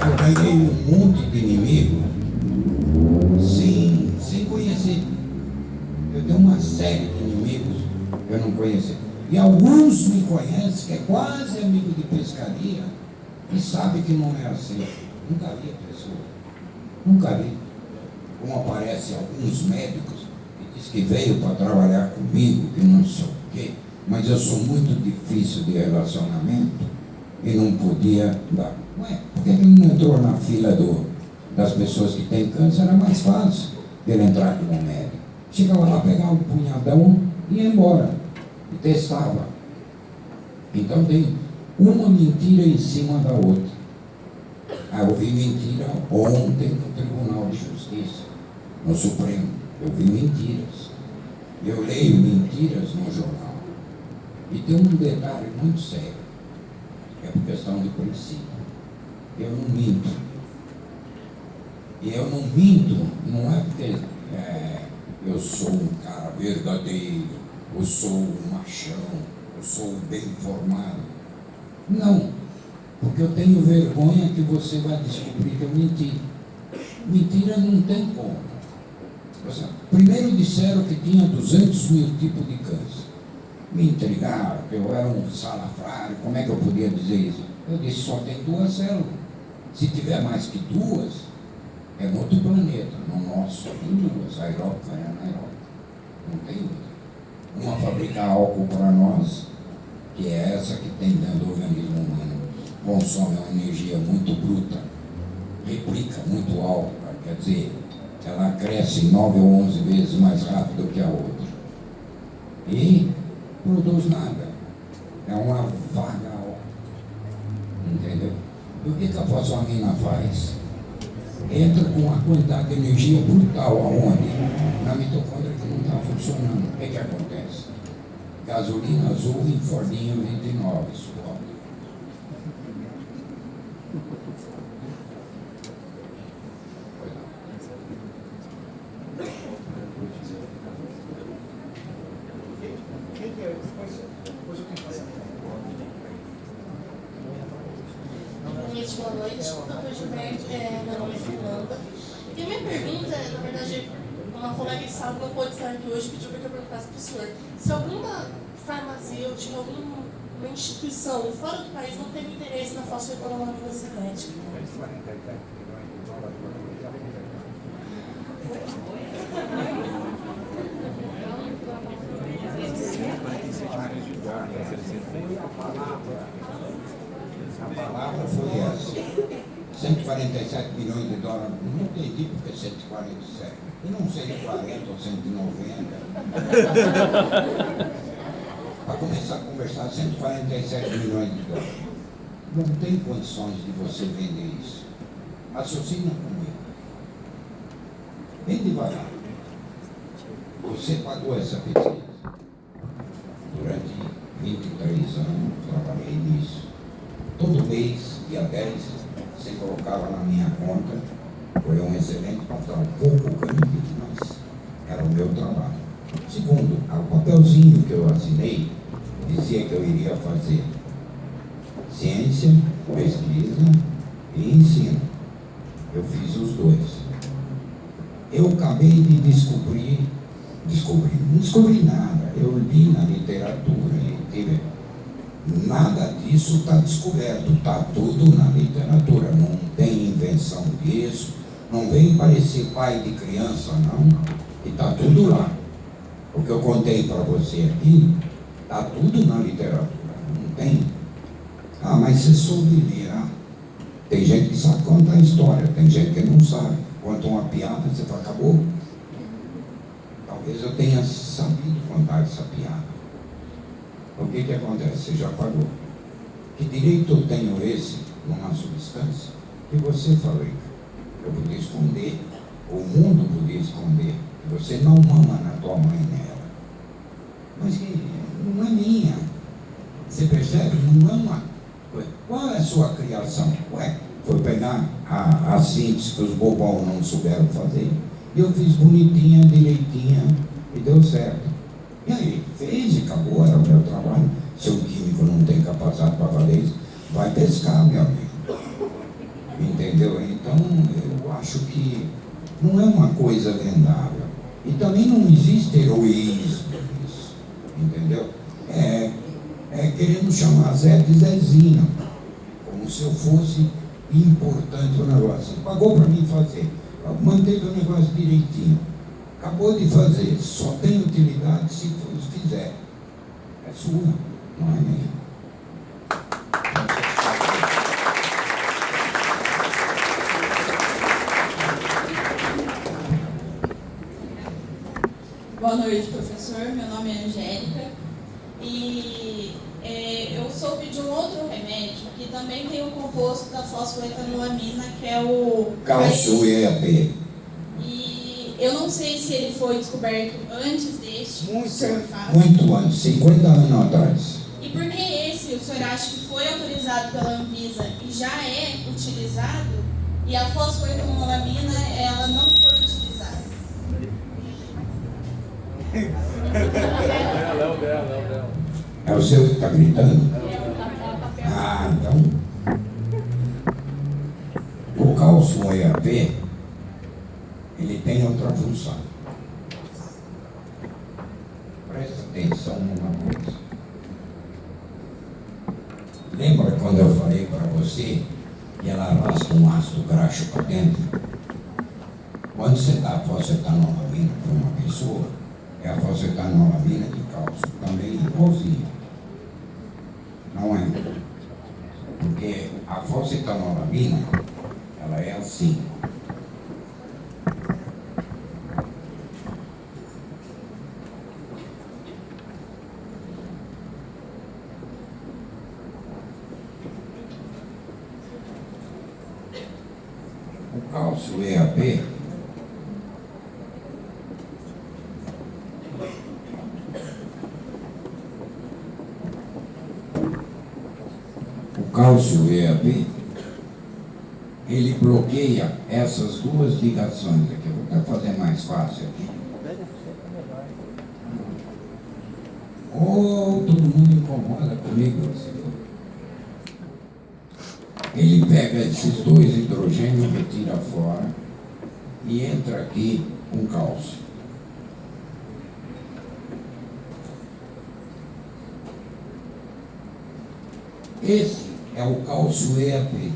Eu ganhei um monte de inimigo sem conhecer. Eu tenho uma série de inimigos que eu não conheci. E alguns me conhecem, que é quase amigo de pescaria, e sabe que não é assim. Nunca vi a pessoa. Nunca vi. Como aparecem alguns médicos que diz que veio para trabalhar comigo, que não sei o quê, mas eu sou muito difícil de relacionamento e não podia dar. Ué, por que ele não entrou na fila das pessoas que têm câncer? Era mais fácil ele entrar como médico. Chegava lá, pegava um punhadão e ia embora. E testava. Então tem uma mentira em cima da outra. Eu vi mentira ontem no Tribunal de Justiça, no Supremo. Eu vi mentiras. Eu leio mentiras no jornal. E tem um detalhe muito sério. É por questão de princípio. Eu não minto. E eu não minto, não é porque eu sou um cara verdadeiro, eu sou um machão, eu sou bem informado. Não, porque eu tenho vergonha que você vai descobrir que eu menti. Mentira não tem como. Primeiro disseram que tinha 200 mil tipos de câncer. Me intrigaram, que eu era um salafrário, como é que eu podia dizer isso? Eu disse, só tem 2 células. Se tiver mais que 2, é no outro planeta. No nosso só tem 2, aeróbica e anaeróbica. Não tem outra. Uma fabrica álcool para nós, que é essa que tem dentro do organismo humano. Consome uma energia muito bruta, replica muito alta, quer dizer, ela cresce 9 ou 11 vezes mais rápido que a outra. E produz nada. É uma vaga. Entendeu? E o que a fosfamina faz? Entra com uma quantidade de energia brutal aonde? Na mitocôndria que não está funcionando. O que acontece? Gasolina azul em Fordinho 29, explode. Quem que é? Depois eu tenho que passar. Boa noite, doutor Gilberto, meu nome é Fernanda. E a minha pergunta, na verdade, uma colega de sala não pôde estar aqui hoje, pediu para que eu perguntasse para o senhor se alguma farmacêutica, alguma instituição fora do país não teve interesse na fosfoetanolaminas sintética. A palavra foi essa. 147 milhões de dólares. Não entendi porque 147. E não 140 ou 190. Para começar a conversar, 147 milhões de dólares. Não tem condições de você vender isso. Raciocina comigo. Bem devagar. Você pagou essa pesquisa. Durante 23 anos, trabalhei nisso. Todo mês, dia 10, você colocava na minha conta. Foi um excelente patrão. Pouco grande, mas era o meu trabalho. Segundo, o papelzinho que eu assinei dizia que eu iria fazer ciência, pesquisa e ensino. Eu fiz os 2. Eu acabei de não descobri nada. Eu li na literatura e tive. Nada disso está descoberto, está tudo na literatura, não tem invenção disso, não vem parecer pai de criança, não, e está tudo lá. O que eu contei para você aqui, está tudo na literatura, não tem. Ah, mas você soube ler, tem gente que sabe contar história, tem gente que não sabe. Conta uma piada, você fala, acabou. Talvez eu tenha sabido contar essa piada. O que acontece? Você já pagou. Que direito eu tenho esse numa substância que você fabrica? Eu podia esconder, o mundo podia esconder, que você não mama na tua mãe nela. Mas que não é minha. Você percebe? Não é uma coisa. Qual é a sua criação? Ué, foi pegar a síntese que os bobão não souberam fazer. E eu fiz bonitinha, direitinha e deu certo. E aí, fez e acabou, era o meu trabalho. Se o químico não tem capacidade para fazer isso, vai pescar, meu amigo. Entendeu? Então, eu acho que não é uma coisa vendável. E também não existe heroísmo nisso. Entendeu? É querendo chamar Zé de Zezinho. Como se eu fosse importante o negócio. Pagou para mim fazer, manteve o negócio direitinho. Acabou de fazer, só tem utilidade se fizer. É sua, não é minha. Boa noite, professor. Meu nome é Angélica e eu soube de um outro remédio que também tem o composto da fosfoetanolamina, que é o cálcio EAP. E eu não sei se ele foi descoberto antes deste, Muito antes, 50 anos atrás. E por que esse o senhor acha que foi autorizado pela Anvisa e já é utilizado, e a fosfoetanolamina ela não foi utilizada? É o seu que está gritando? Ah, então. O cálcio EAP, ele tem outra função. Presta atenção numa coisa. Lembra quando eu falei para você que ela arrasta um ácido graxo para dentro? Quando você dá a fosfetanolamina para uma pessoa, é a fosfetanolamina de cálcio, também igualzinho. Não é? Porque a fosfetanolamina, ela é assim. O cálcio EAP, EAP, ele bloqueia essas duas ligações aqui. Eu vou até fazer mais fácil aqui. Oh, todo mundo incomoda comigo. Ele pega esses dois hidrogênios, retira fora e entra aqui com cálcio. Esse é o cálcio EAP.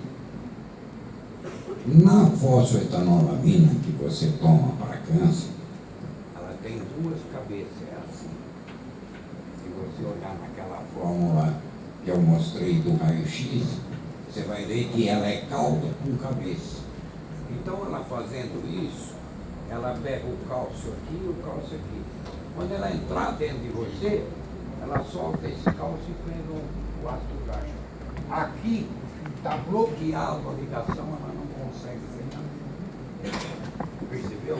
Na fosfoetanolamina que você toma para câncer, ela tem duas cabeças, é assim. Se você olhar naquela fórmula que eu mostrei do raio-x, você vai ver que ela é cauda com cabeça. Então, ela fazendo isso, ela pega o cálcio aqui e o cálcio aqui. Quando ela entrar dentro de você, ela solta esse cálcio e pega o ácido graxo. Aqui está bloqueado a ligação, ela não consegue ver nada. Percebeu?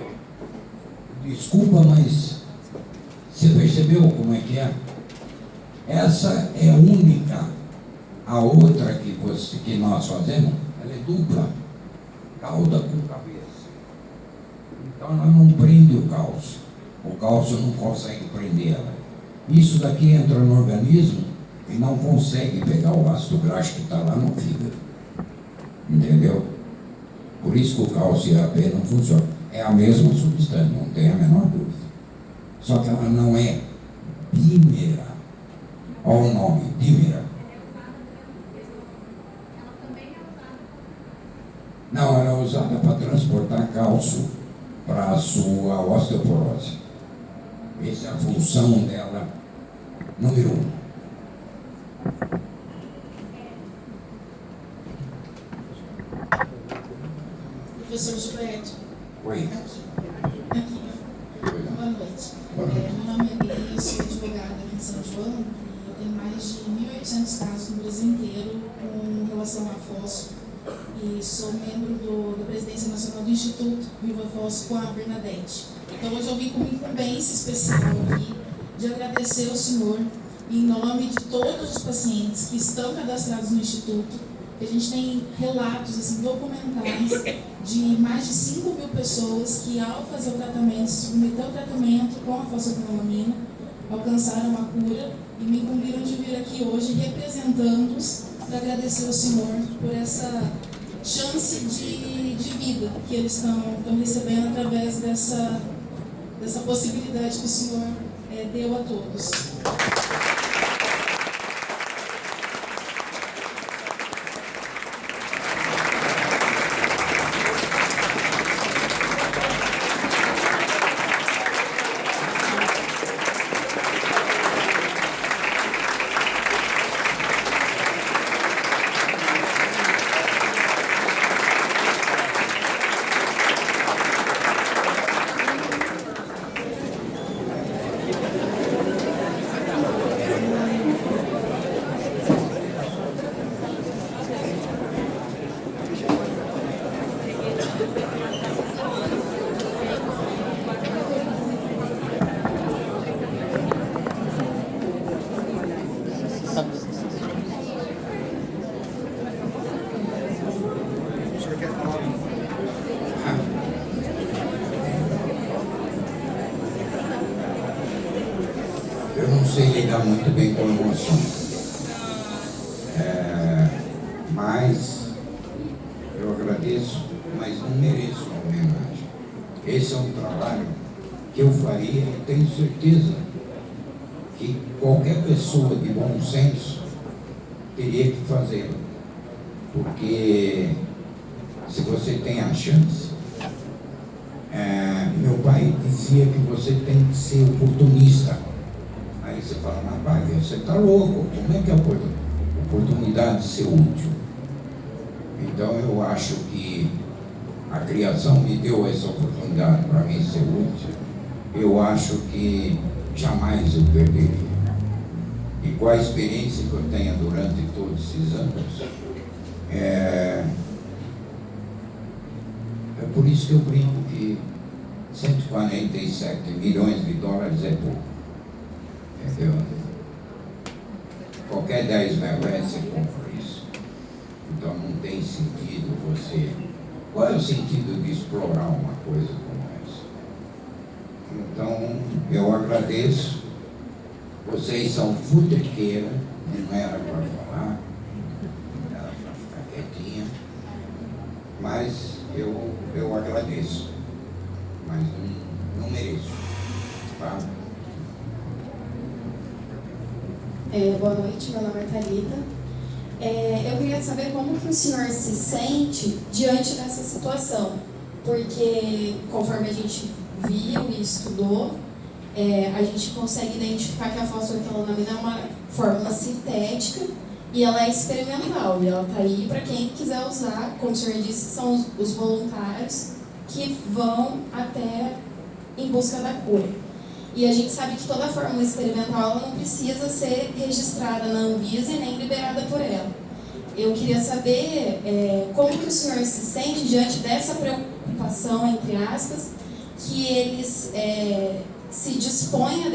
Desculpa, mas você percebeu como é que é? Essa é única. A outra que nós fazemos, ela é dupla. Cauda com cabeça. Então ela não prende o cálcio. O cálcio não consegue prender ela. Isso daqui entra no organismo e não consegue pegar o ácido graxo que está lá no fígado. Entendeu? Por isso que o cálcio EAP não funciona. É a mesma substância, não tem a menor dúvida. Só que ela não é dímera. Olha o nome, dímera. Não, ela é usada para transportar cálcio para a sua osteoporose. Essa é a função dela, número 1. Professor Gilberto. Oi. Aqui. Boa noite. Meu nome é Bia, eu sou advogada aqui em São João e eu tenho mais de 1.800 casos no Brasil inteiro com relação a fósforo e sou membro da Presidência Nacional do Instituto Viva Fósforo com a Bernadette. Então hoje eu vim com uma incumbência especial aqui de agradecer ao senhor em nome de todos os pacientes que estão cadastrados no Instituto. A gente tem relatos assim, documentais de mais de 5.000 pessoas que, ao fazer o tratamento, se submeter ao tratamento com a fosfetanolamina, alcançaram a cura e me incumbiram de vir aqui hoje representando-os para agradecer ao senhor por essa chance de vida que eles estão recebendo através dessa possibilidade que o senhor deu a todos. sei lidar muito bem com emoções. Mas eu agradeço, mas não mereço a homenagem. Esse é um trabalho que eu faria e tenho certeza que qualquer pessoa de bom senso teria que fazê-lo. Porque se você tem a chance, meu pai dizia que você tem que ser oportunista. Aí você fala, mas pai, você está louco, como é que é a oportunidade de ser útil? Então eu acho que a criação me deu essa oportunidade para mim ser útil. Eu acho que jamais eu perderia. E com a experiência que eu tenho durante todos esses anos, é por isso que eu brinco que 147 milhões de dólares é pouco. Entendeu? Qualquer 10 reais você compra isso. Então não tem sentido você... Qual é o sentido de explorar uma coisa como essa? Então, eu agradeço. Vocês são futriqueiros, não era para falar, era para ficar quietinha. Mas eu agradeço. Mas não mereço. Tá? Boa noite, meu nome é Thalita. Eu queria saber como que o senhor se sente diante dessa situação, porque conforme a gente viu e estudou, a gente consegue identificar que a fosfoetanolamina é uma fórmula sintética e ela é experimental, e ela está aí para quem quiser usar. Como o senhor disse, são os voluntários que vão até em busca da cura. E a gente sabe que toda fórmula experimental ela não precisa ser registrada na Anvisa e nem liberada por ela. Eu queria saber como que o senhor se sente diante dessa preocupação, entre aspas, que eles se dispõem a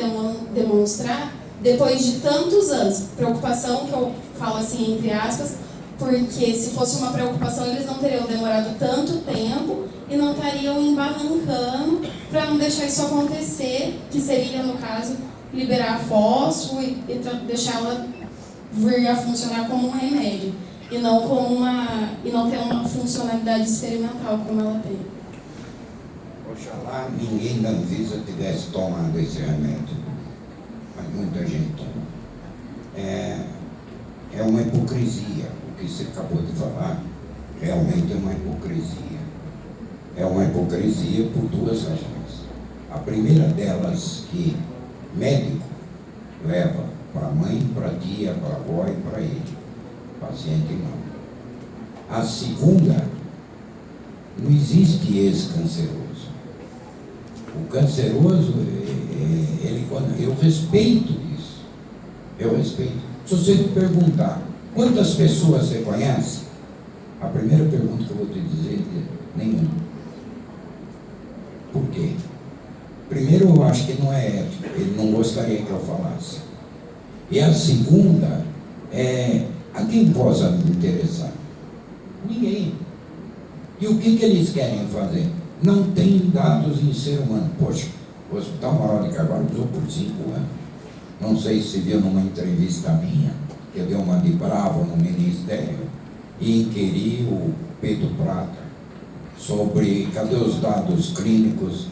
demonstrar depois de tantos anos. Preocupação que eu falo assim, entre aspas, porque se fosse uma preocupação eles não teriam demorado tanto tempo e não estariam embarrancando para não deixar isso acontecer, que seria, no caso, liberar a fósforo e deixar ela vir a funcionar como um remédio, e não ter uma funcionalidade experimental como ela tem. Oxalá ninguém da Anvisa tivesse tomado esse remédio, mas muita gente toma. É uma hipocrisia, o que você acabou de falar, realmente é uma hipocrisia. É uma hipocrisia por duas razões. A primeira delas, que médico leva para a mãe, para a tia, para a avó e para ele. Paciente não. A segunda, não existe ex-canceroso. O canceroso, eu respeito isso. Eu respeito. Se você me perguntar quantas pessoas você conhece, a primeira pergunta que eu vou te dizer é nenhuma. Por quê? Primeiro, eu acho que não é ético, ele não gostaria que eu falasse. E a segunda a quem possa me interessar? Ninguém. E o que eles querem fazer? Não tem dados em ser humano. Poxa, o Hospital Maior de Carvalho usou por 5 anos. Não sei se viu numa entrevista minha, que eu dei uma de bravo no Ministério e inquiri o Pedro Prata sobre cadê os dados clínicos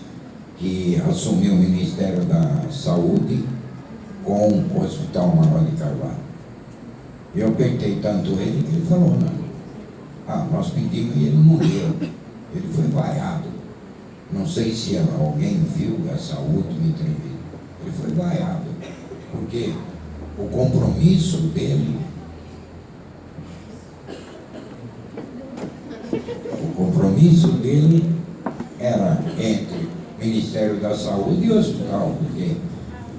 que assumiu o Ministério da Saúde com o Hospital Maior de Carvalho. Eu apertei tanto ele que ele falou, não. Nós pedimos e ele não deu. Ele foi vaiado. Não sei se alguém viu essa última entrevista. Ele foi vaiado. Porque o compromisso dele era entre o Ministério da Saúde e o hospital, porque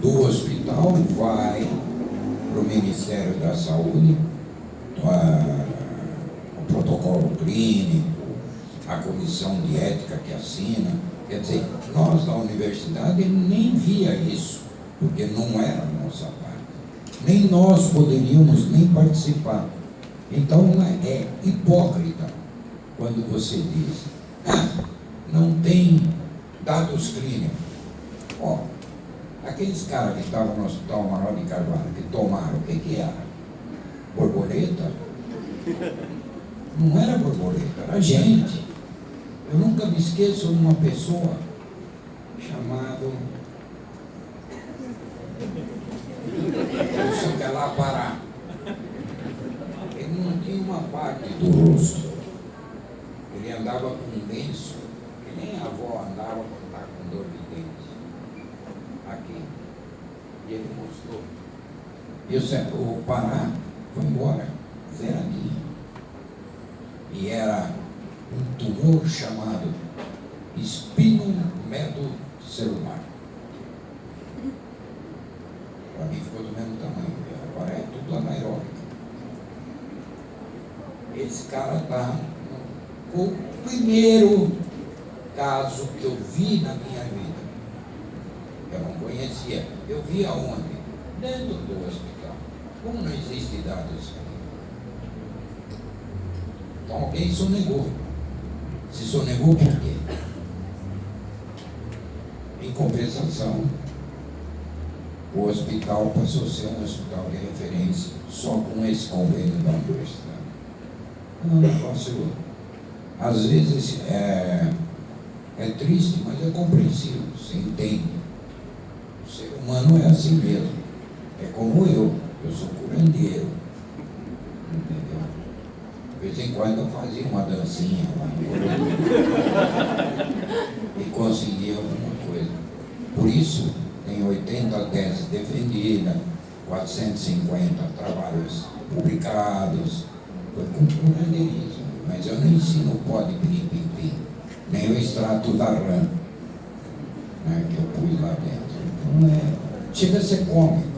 do hospital vai para o Ministério da Saúde o protocolo clínico, a comissão de ética que assina. Quer dizer, nós da universidade nem via isso, porque não era a nossa parte. Nem nós poderíamos nem participar. Então é hipócrita quando você diz, não tem dados clínicos. Aqueles caras que estavam no Hospital Amaral de Carvalho, que tomaram, o que era? Borboleta? Não era borboleta, era gente. Eu nunca me esqueço de uma pessoa chamada, não sei o que lá, Pará. Ele não tinha uma parte do rosto. Ele andava com um lenço, que nem a avó andava quando estava com dor de dente. Aqui. E ele mostrou. O Pará foi embora, zeradinho. E era um tumor chamado espinomeducelular. Para mim ficou do mesmo tamanho, agora é tudo anaeróbico. Esse cara está o primeiro caso que eu vi na minha vida. Eu não conhecia. Eu vi aonde? Dentro do hospital. Como não existe dados? Então alguém sonegou. Se sonegou por quê? Em compensação, o hospital passou a ser um hospital de referência só com esse convênio da universidade. É um negócio, às vezes, é triste, mas é compreensível, você entende. O ser humano é assim mesmo. É como eu sou curandeiro. Entendeu? De vez em quando eu fazia uma dancinha lá e conseguia alguma coisa. Por isso, tem 80 teses defendidas, 450 trabalhos publicados. Foi com curandeirismo, mas eu não ensino o pó de piripim, nem o extrato da rã, né, que eu pus lá dentro. Então chega a ser cômico.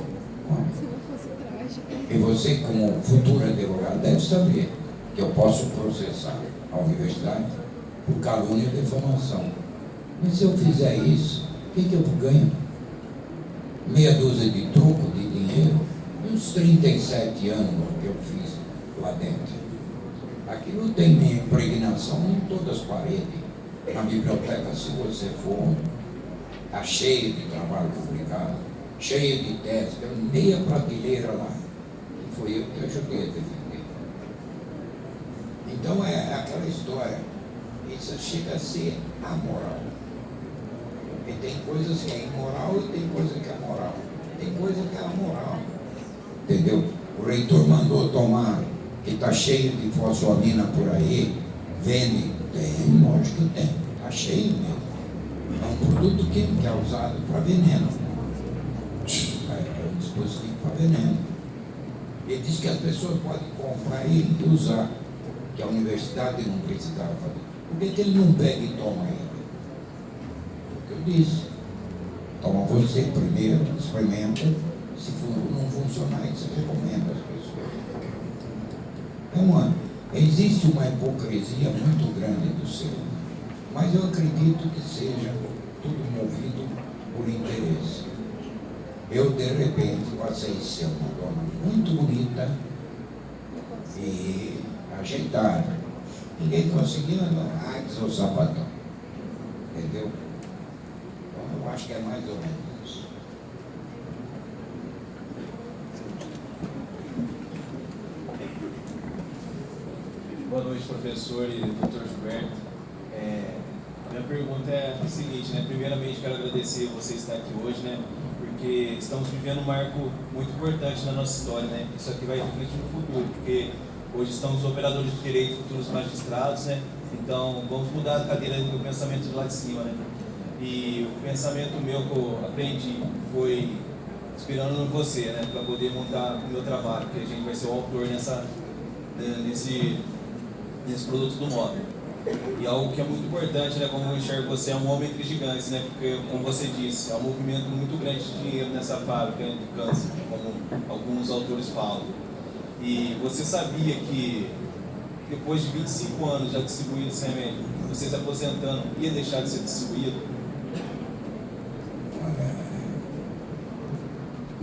E você, como futuro advogado, deve saber que eu posso processar a universidade por calúnia e defamação. Mas se eu fizer isso, o que eu ganho? Meia dúzia de troco de dinheiro e uns 37 anos que eu fiz lá dentro. Aquilo tem minha impregnação em todas as paredes. Na biblioteca, se você for, está cheio de trabalho publicado, cheio de teses, tem meia prateleira lá, que foi eu que ajudei a defender. Então é aquela história, isso chega a ser amoral. E tem coisas que é imoral e tem coisa que é moral. Tem coisa que é amoral. Entendeu? O reitor mandou tomar, que está cheio de fosfamina por aí, vende. Tem, lógico que tem. Está cheio mesmo. É um produto químico que é usado para veneno. É um dispositivo para veneno. Ele diz que as pessoas podem comprar ele e usar, que a universidade não precisava fazer. Por que ele não pega e toma ele? Eu disse, toma você primeiro, experimenta, se não funcionar, você recomenda às pessoas. Então, existe uma hipocrisia muito grande do ser humano, mas eu acredito que seja tudo movido por interesse. Eu, de repente, passei a ser uma dona muito bonita e ajeitada. Ninguém conseguia, ai, que sou sapatão. Entendeu? Eu acho que é mais ou menos isso. Boa noite, professor e doutor Gilberto. Minha pergunta é a seguinte, né? Primeiramente, quero agradecer você estar aqui hoje, né? Porque estamos vivendo um marco muito importante na nossa história, né? Isso aqui vai refletir no futuro, porque hoje estamos operadores de direito, futuros magistrados, né? Então, vamos mudar a cadeira do pensamento de lá de cima, né? E o pensamento meu que eu aprendi foi inspirando em você, né, para poder montar o meu trabalho, que a gente vai ser o autor nesse produto do móvel. E algo que é muito importante, né, como eu enxergo você, é um homem entre gigantes, né, porque, como você disse, há um movimento muito grande de dinheiro nessa fábrica, né, do câncer, como alguns autores falam. E você sabia que depois de 25 anos já distribuindo esse remédio, você se aposentando, ia deixar de ser distribuído?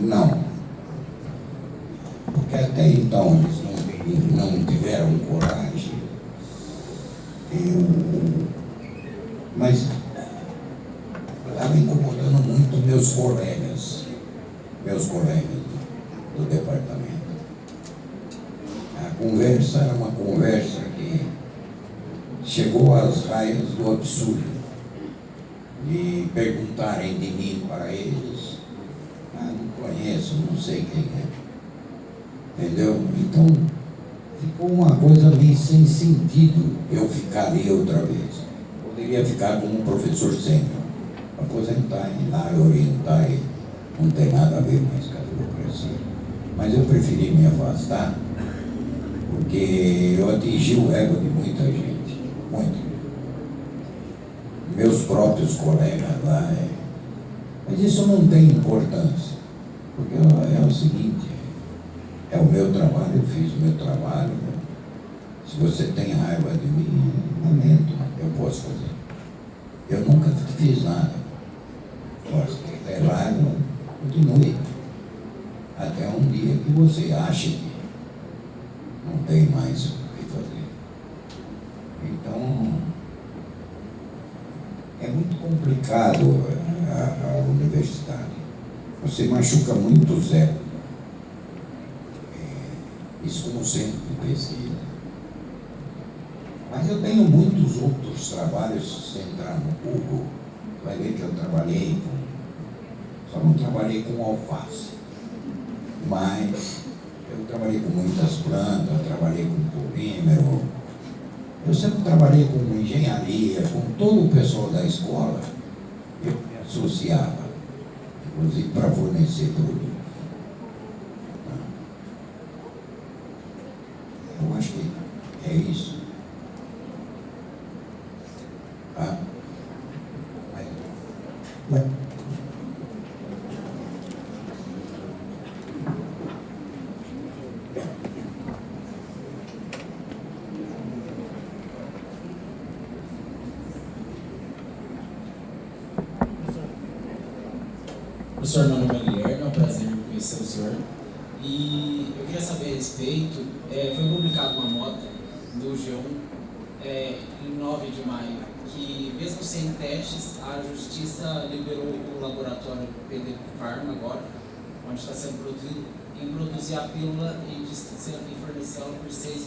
Não. Porque até então eles não tiveram coragem. Mas estava incomodando muito meus colegas do departamento. A conversa era uma conversa que chegou às raias do absurdo, de perguntarem de mim para eles: não conheço, não sei quem é. Entendeu? Então, ficou uma coisa meio sem sentido eu ficar ali outra vez. Poderia ficar como um professor sênior, aposentar e lá orientar, e não tem nada a ver mais com a burocracia. Mas eu preferi me afastar, porque eu atingi o ego de muita gente, muito. Meus próprios colegas lá. Mas isso não tem importância, porque é o seguinte: é o meu trabalho, eu fiz o meu trabalho. Se você tem raiva de mim, lamento, eu posso fazer. Eu nunca fiz nada. Posso ter raiva, continue. Até um dia que você ache que não tem mais o que fazer. Então, é muito complicado a universidade. Você machuca muito o zero. Isso como centro de pesquisa. Mas eu tenho muitos outros trabalhos, se entrar no Google, vai ver que eu trabalhei só não trabalhei com alface. Mas eu trabalhei com muitas plantas, eu trabalhei com polímero, eu sempre trabalhei com engenharia, com todo o pessoal da escola, eu me associava, inclusive para fornecer produtos. Eu acho que é isso. Professor, meu nome é Guilherme, é um prazer conhecer o senhor. E eu queria saber a respeito, foi publicada uma nota do G1 em 9 de maio, que mesmo sem testes, a Justiça liberou o laboratório PD Pharma agora, onde está sendo produzido, em produzir a pílula e fornecê-la por R$6.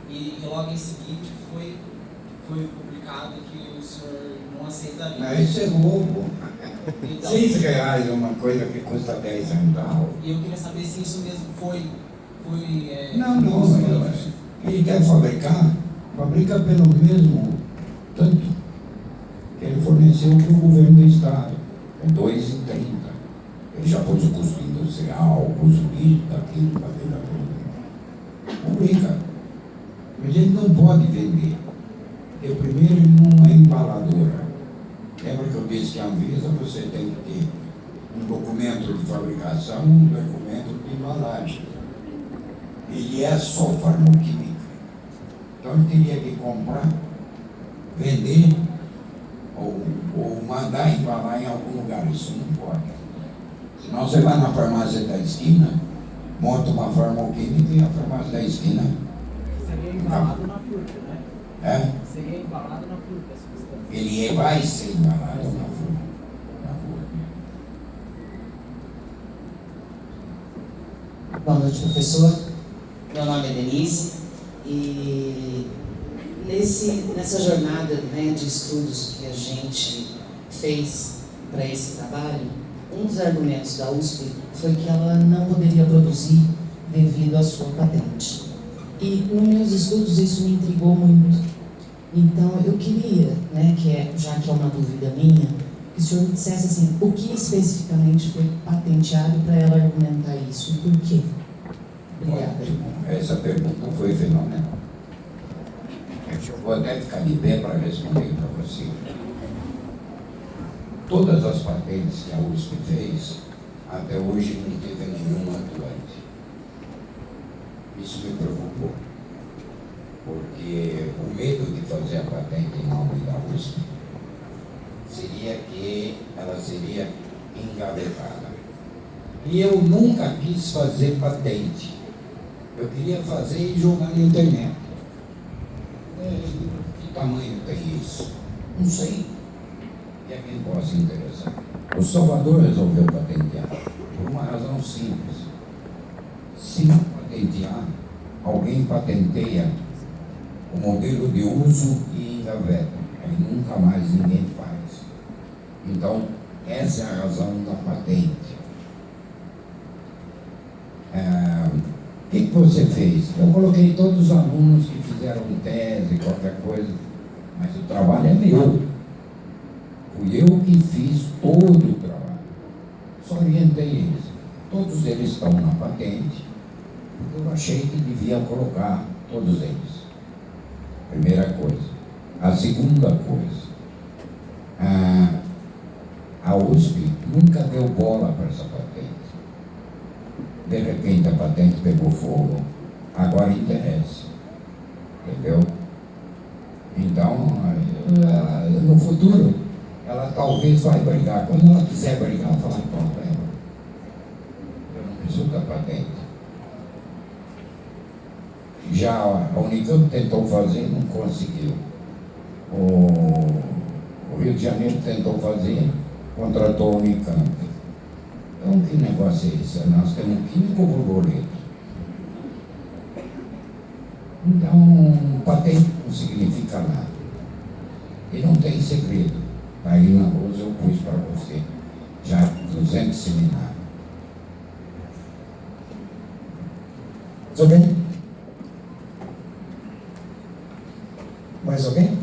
E logo em seguida foi publicado que o senhor não aceitaria. Isso é roubo. Então, R$6 é uma coisa que custa 10 centavos. E eu queria saber se isso mesmo foi não. Ele quer fabrica pelo mesmo tanto que ele forneceu para o governo do estado. É 2,30. Ele já pôs o custo industrial, o custo disso, daquilo, publica. Mas ele não pode vender. Porque primeiro ele não é embaladora. Lembra que eu disse que a Anvisa você tem que ter um documento de fabricação, um documento de embalagem. Ele é só farmacêutica. Então ele teria que comprar, vender ou mandar embalar em algum lugar. Isso não pode. Senão você vai na farmácia da esquina, monta uma farmacêutica e a farmácia da esquina. Seria embalado na fruta, né? Seria embalado na fruta essa substância. Ele vai ser embalado na fruta. Boa noite, professor. Meu nome é Denise e nessa jornada, né, de estudos que a gente fez para esse trabalho, um dos argumentos da USP foi que ela não poderia produzir devido à sua patente. E nos meus estudos isso me intrigou muito. Então eu queria, né, já que é uma dúvida minha, que o senhor me dissesse assim, o que especificamente foi patenteado para ela argumentar isso e por quê? Obrigada. Essa pergunta foi fenomenal. Eu vou até ficar de pé para responder para você. Todas as patentes que a USP fez, até hoje não teve nenhuma atuante. Isso me preocupou, porque o medo de fazer a patente em nome da USP seria que ela seria engavetada. E eu nunca quis fazer patente. Eu queria fazer e jogar na internet. Que tamanho tem isso? Não sei. E a quem possa interessar. O Salvador resolveu patentear por uma razão simples. Se não patentear, alguém patenteia o modelo de uso e engaveta. Aí nunca mais ninguém faz. Então, essa é a razão da patente. O que você fez? Eu coloquei todos os alunos que fizeram tese, qualquer coisa, mas o trabalho é meu. Fui eu que fiz todo o trabalho. Só orientei eles. Todos eles estão na patente, porque eu achei que devia colocar todos eles. Primeira coisa. A segunda coisa, a USP nunca deu bola para essa patente. De repente a patente pegou fogo, agora interessa. Entendeu? Então, no futuro, ela talvez vai brigar. Quando ela quiser brigar, ela fala, pronto, eu não preciso da patente. Já a Unicamp tentou fazer, não conseguiu. O Rio de Janeiro tentou fazer, contratou a Unicamp. Então, que negócio é esse? Nós temos um químico borboleta. Então, patente não significa nada. E não tem segredo. Aí na luz eu pus para você, já 200 seminários. Tudo bem? Mais alguém?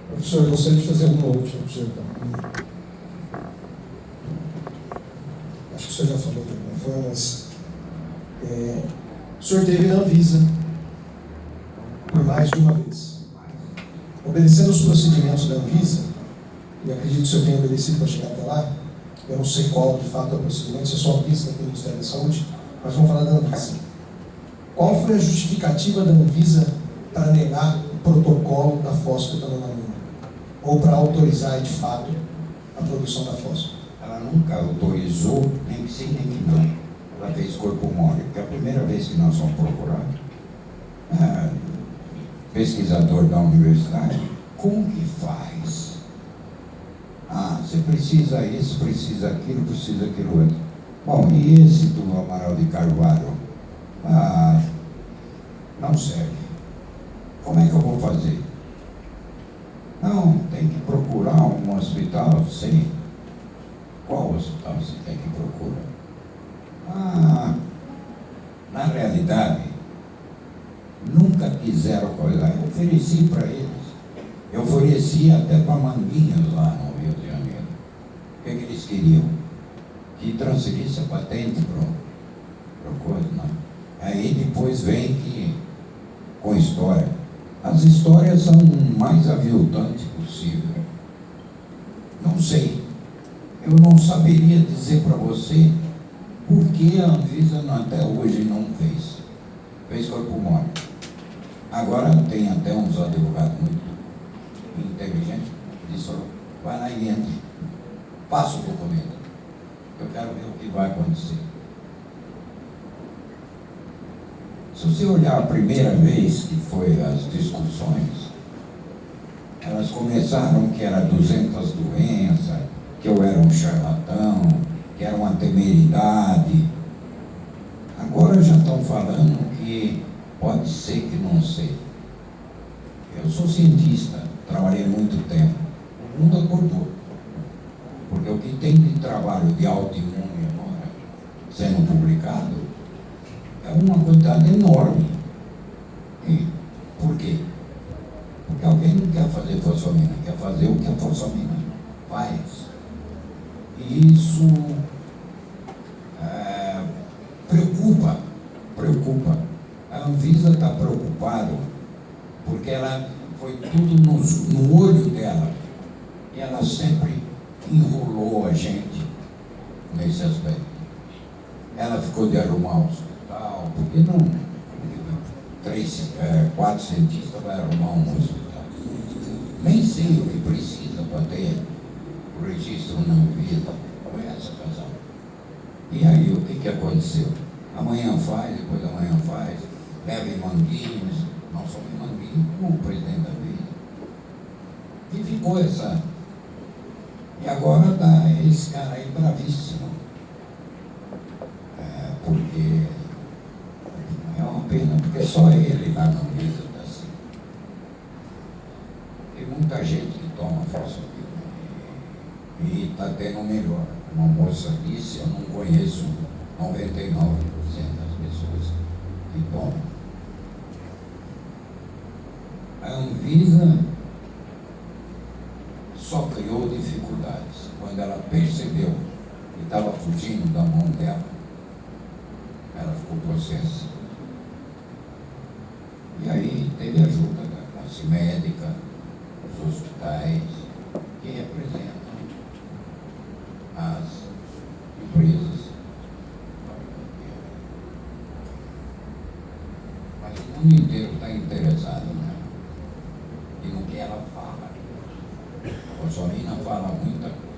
Professor, eu gostaria de fazer uma última, professor. Acho que o senhor já falou de alguma forma, mas o senhor teve na Anvisa por mais de uma vez. Obedecendo os procedimentos da Anvisa, e acredito que o senhor tenha obedecido para chegar até lá, eu não sei qual de fato é o procedimento, se é só a Anvisa que tem o Ministério da Saúde, mas vamos falar da Anvisa. Qual foi a justificativa da Anvisa para negar o protocolo da fosfetanolamina? Ou para autorizar, de fato, a produção da fósforo? Ela nunca autorizou, nem que sim, nem que não. Ela fez corpo mole, porque é a primeira vez que nós vamos procurar pesquisador da universidade, como que faz? Você precisa isso, precisa aquilo outro. Bom, e esse do Amaral de Carvalho? Não serve. Como é que eu vou fazer? Não, tem que procurar um hospital, sim. Qual hospital você tem que procurar? Na realidade, nunca quiseram coisar. Eu ofereci para eles. Eu ofereci até para Manguinhos lá no Rio de Janeiro. O que eles queriam? Que transferisse a patente para coisa, não. Aí depois vem com história. As histórias são o mais aviltantes possível. Não sei. Eu não saberia dizer para você por que a Anvisa até hoje não fez. Fez corpo mole. Agora tem até uns advogados muito inteligentes que dizem, vai lá e entra. Passa o documento. Eu quero ver o que vai acontecer. Se você olhar a primeira vez que foi as discussões, elas começaram que era 200 doenças, que eu era um charlatão, que era uma temeridade. Agora já estão falando que pode ser que não seja. Eu sou cientista, trabalhei muito tempo. O mundo acordou. Porque o que tem de trabalho de autoimune agora sendo publicado é uma quantidade enorme. E por quê? Porque alguém não quer fazer fosfamina, quer fazer o que a fosfamina faz. E isso preocupa. A Anvisa está preocupada porque ela foi tudo no olho dela. E ela sempre enrolou a gente nesse aspecto. Ela ficou de arrumar o hospital, porque não? 4 cientistas vai arrumar um hospital. Nem sei o que precisa para ter o registro na Anvisa. Foi essa razão. E aí, o que aconteceu? Amanhã faz, depois amanhã faz, leva em Manguinhos, nós somos em Manguinhos, como o presidente da Anvisa. E ficou essa. E agora está esse cara aí bravíssimo. Porque é uma pena, porque só ele lá na mesa está assim. Tem muita gente que toma fosfomina e está tendo melhor. Uma moça disse, eu não conheço 99% das pessoas que tomam. A Anvisa só criou dificuldades quando ela percebeu que estava fugindo da mão dela. Ela ficou possessa. E aí teve ajuda da classe médica, dos hospitais, que representam as empresas. Mas o mundo inteiro está interessado nela. E no que ela fala. A fosfomina fala muita coisa.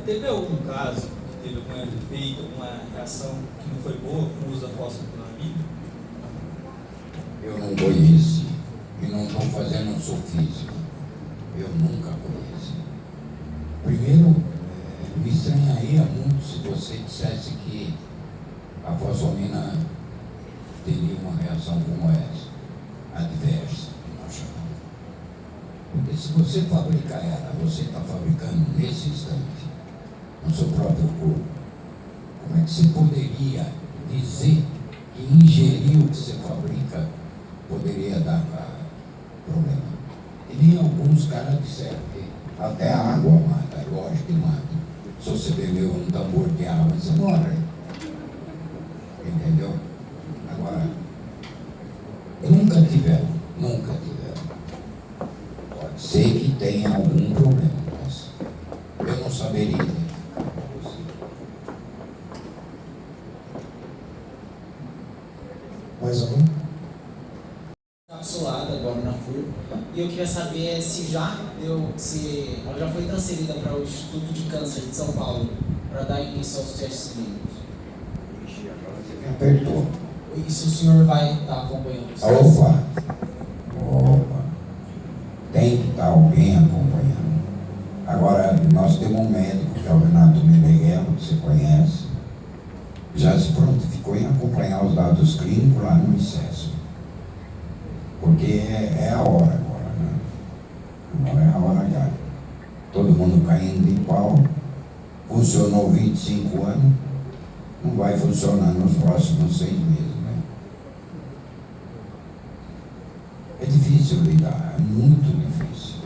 Teve algum caso que teve algum efeito, alguma reação que não foi boa com o uso da fosfoplamina? Eu não conheci. E não estou fazendo sofisma. Eu nunca conheci. Primeiro, me estranharia muito se você dissesse que a fosfomina teria uma reação como essa, adversa, que nós chamamos. Porque se você fabricar ela, você está fabricando nesse instante, no seu próprio corpo. Como é que você poderia dizer que ingerir o que você fabrica poderia dar problema? E nem alguns caras disseram que até a água mata, lógico que mata. Se você beber um tambor de água, você morre. Entendeu? Agora, nunca tiveram. Pode ser que tenha algum problema, mas eu não saberia. Mais algum? Capsulada agora na FURB. E eu queria saber se ela já foi transferida para o Instituto de Câncer de São Paulo para dar início aos testes clínicos. Me apertou. E se o senhor vai estar acompanhando isso? Opa! Tem que estar alguém acompanhando. Agora, nós temos um médico, que é o Renato Meneghel, que você conhece, já se prontificou em acompanhar os dados clínicos lá no ICESP. Porque é a hora agora, né? Agora é a hora H. Todo mundo caindo de pau. Funcionou 25 anos. Não vai funcionar nos próximos 6 meses, né? É difícil lidar, é muito difícil.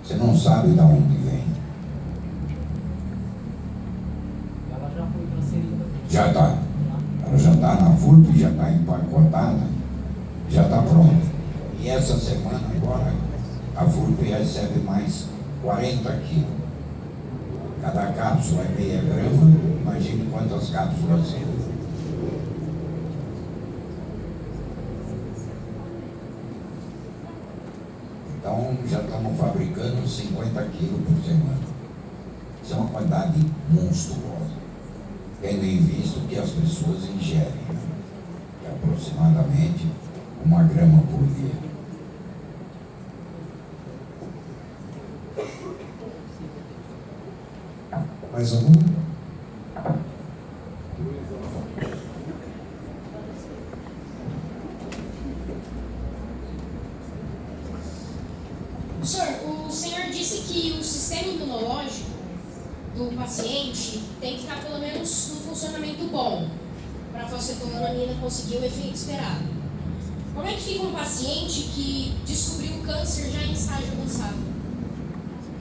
Você não sabe de onde vem. Ela já foi transferida. Já está. Ela já está na FURB, já está empacotada, já está pronta. E essa semana agora, a FURB recebe mais 40 quilos. Cada cápsula é meia grama, imagine quantas cápsulas são. Então já estamos fabricando 50 quilos por semana. Isso é uma quantidade monstruosa, tendo em vista o que as pessoas ingerem, né? Que é aproximadamente 1 grama por dia. Mais algum? O senhor disse que o sistema imunológico do paciente tem que estar pelo menos no funcionamento bom para a fosfetanolamina conseguir o efeito esperado. Como é que fica um paciente que descobriu o câncer já em estágio avançado?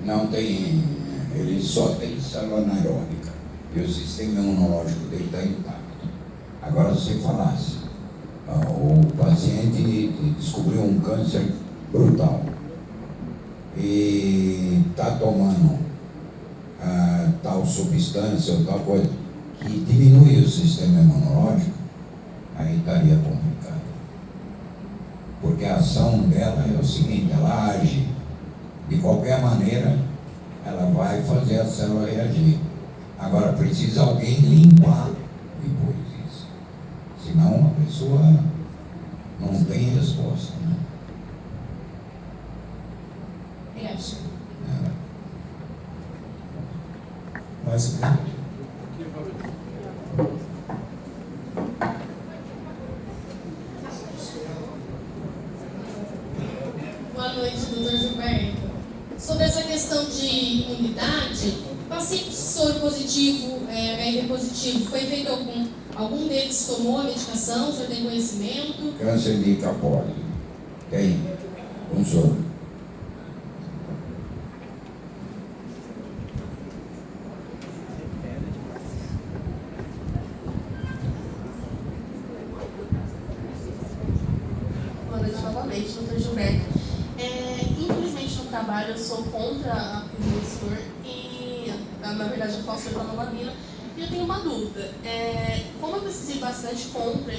Não tem, ele só tem célula anaeróbica e o sistema imunológico dele está intacto. Agora, se você falasse, o paciente descobriu um câncer brutal e está tomando tal substância ou tal coisa que diminui o sistema imunológico, aí estaria complicado. Porque a ação dela é o seguinte, ela age de qualquer maneira ela vai fazer a célula reagir. Agora precisa alguém limpar depois disso. Senão a pessoa não tem resposta, né? Obrigada, senhor. Mais Boa noite, doutor Gilberto. Sobre essa questão de imunidade, paciente soro positivo, HIV positivo, foi feito algum deles tomou a medicação? O senhor tem conhecimento? Câncer de capólio. Tem um soro. Boa noite novamente, doutor Gilberto. Infelizmente no trabalho eu sou contra a opinião do senhor e, na verdade, a fosfetanolamina. E eu tenho uma dúvida. Como eu pesquisei bastante contra,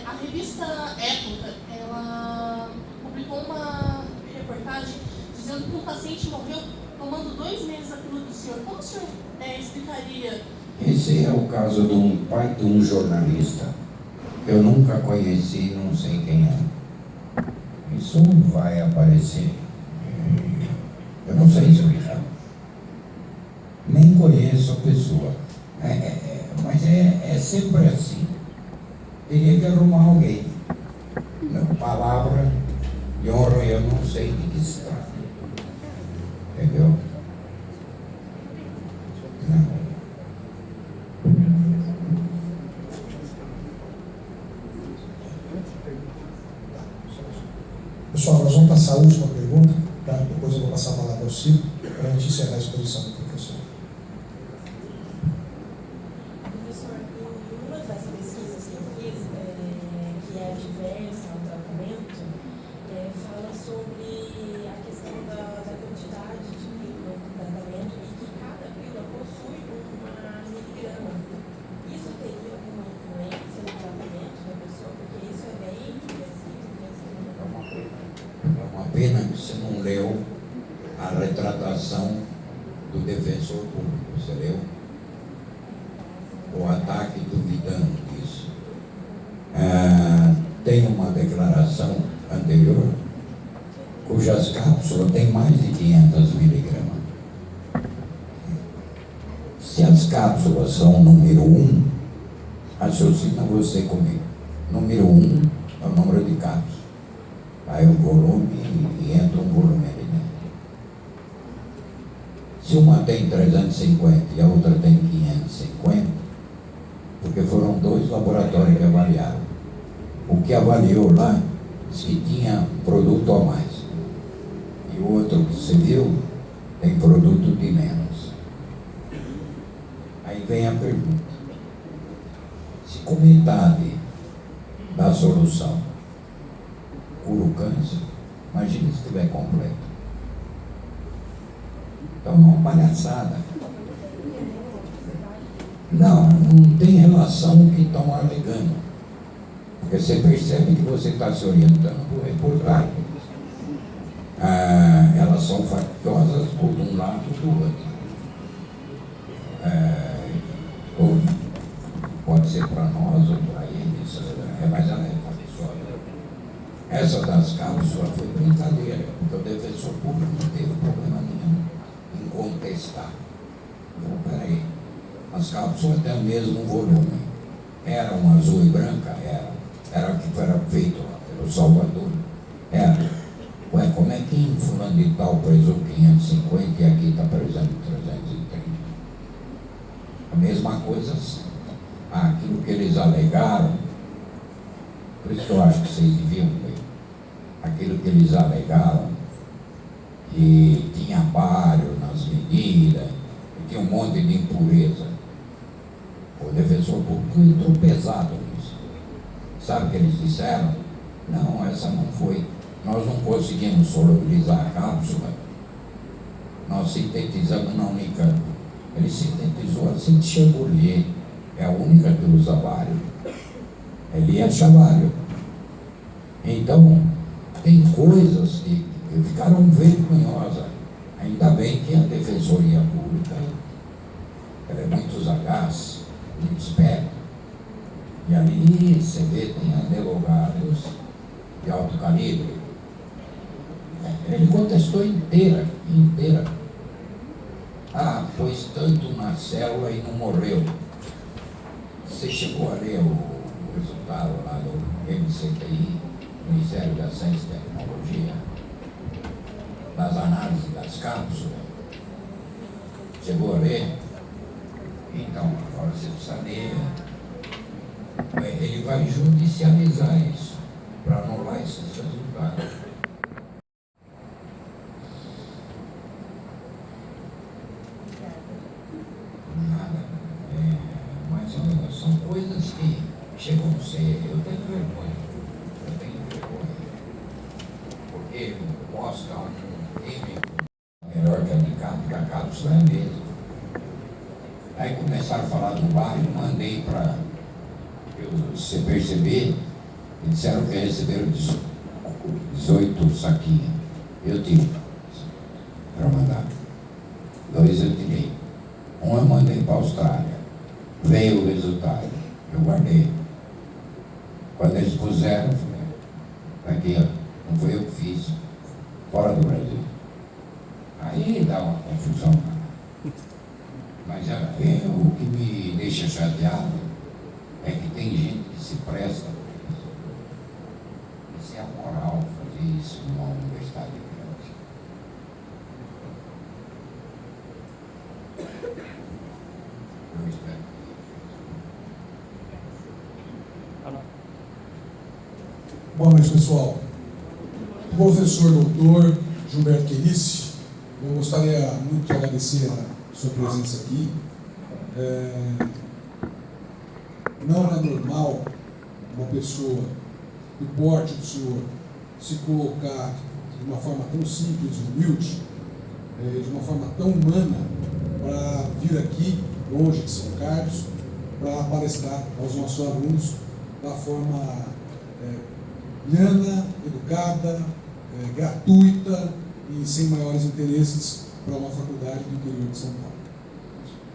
a revista Época, ela publicou uma reportagem dizendo que um paciente morreu tomando 2 meses a pílula do senhor. Como o senhor explicaria? Esse é o caso de um pai de um jornalista. Eu nunca conheci, não sei quem é. Isso vai aparecer. Eu não sei explicar. Nem conheço a pessoa. Mas é sempre assim. Teria que arrumar alguém. Palavra de honra, eu não sei de que se trata. Entendeu? Não. Pessoal, nós vamos passar a última pergunta, tá? Depois eu vou passar a palavra ao Ciro, para a gente encerrar a exposição do professor. Professor, em uma das pesquisas que eu fiz, que é diversa ao tratamento, fala sobre a questão da quantidade de pílula do tratamento e que cada pílula possui uma miligrama. Isso teria alguma influência no tratamento da pessoa? Porque isso é bem É uma pena que você não leu a retratação do defensor público, você leu? O ataque duvidando disso. Tem uma declaração anterior cujas cápsulas têm mais de 500 miligramas. Se as cápsulas são o número 1, raciocina você comigo. Número 1 é o número de cápsulas. Aí o volume e entra um volume ali dentro. Se uma tem 350 e a outra tem 550, porque foram 2 laboratórios que avaliaram. O que avaliou lá disse que tinha produto a mais. E o outro que você viu tem produto de menos. Aí vem a pergunta. Se com metade da solução cura o câncer, imagina se estiver completo. Então é uma palhaçada. Não tem relação com o que estão alegando. Porque você percebe que você está se orientando por reportagem. Elas são facciosas por um lado e do outro. Ou pode ser para nós ou para eles, mas ela é facciosa. Essa das cápsulas foi brincadeira, porque o defensor público não teve problema nenhum em contestar. Então, peraí, as cápsulas têm o mesmo volume. Eram azul e branca? Era o que era feito lá pelo Salvador. Era. Ué, como é que em fulano de tal pesou 550 e aqui está pesando 330? A mesma coisa, aquilo que eles alegaram, por isso que eu acho que vocês deviam ver, aquilo que eles alegaram, que tinha bário nas medidas, que tinha um monte de impureza. O defensor público entrou pesado nisso. Sabe o que eles disseram? Não, essa não foi. Nós não conseguimos solubilizar a cápsula. Nós sintetizamos na Unicamp. Ele sintetizou a Cintia-Bourlier, é a única que usa bário. Ele é chavário. Então, tem coisas que ficaram vergonhosas. Ainda bem que a Defensoria Pública ela é muito sagaz, muito esperta. E ali você vê, tem advogados de alto calibre. Ele contestou inteira. Ah, pôs tanto na célula e não morreu. Você chegou a ler o resultado lá do MCTI, Ministério da Ciência e Tecnologia, das análises das cápsulas? Chegou a ler? Então, agora você precisa ler. Ele vai judicializar isso, para anular esses resultados. Nada. Mas são coisas que chegam a ser. Eu tenho vergonha. Porque mostra um químico melhor que a cápsula é mesmo. Aí começaram a falar do bairro, mandei para você perceber, e disseram que receberam 18 saquinhos. Eu tive para mandar. 2 eu tirei. Um eu mandei para a Austrália. Veio o resultado. Eu guardei. Quando eles puseram, eu falei, aqui, ó, não foi eu que fiz. Fora do Brasil. Aí dá uma confusão. Mas o que me deixa chateado é que tem gente que se presta por isso. Isso é amoral fazer isso numa universidade grande. Eu espero. Boa noite, pessoal. Professor doutor Gilberto Querice, eu gostaria muito de agradecer a sua presença aqui. Não é normal uma pessoa do porte do senhor se colocar de uma forma tão simples e humilde, de uma forma tão humana, para vir aqui, longe de São Carlos, para palestrar aos nossos alunos da forma llana, educada, gratuita e sem maiores interesses para uma faculdade do interior de São Paulo.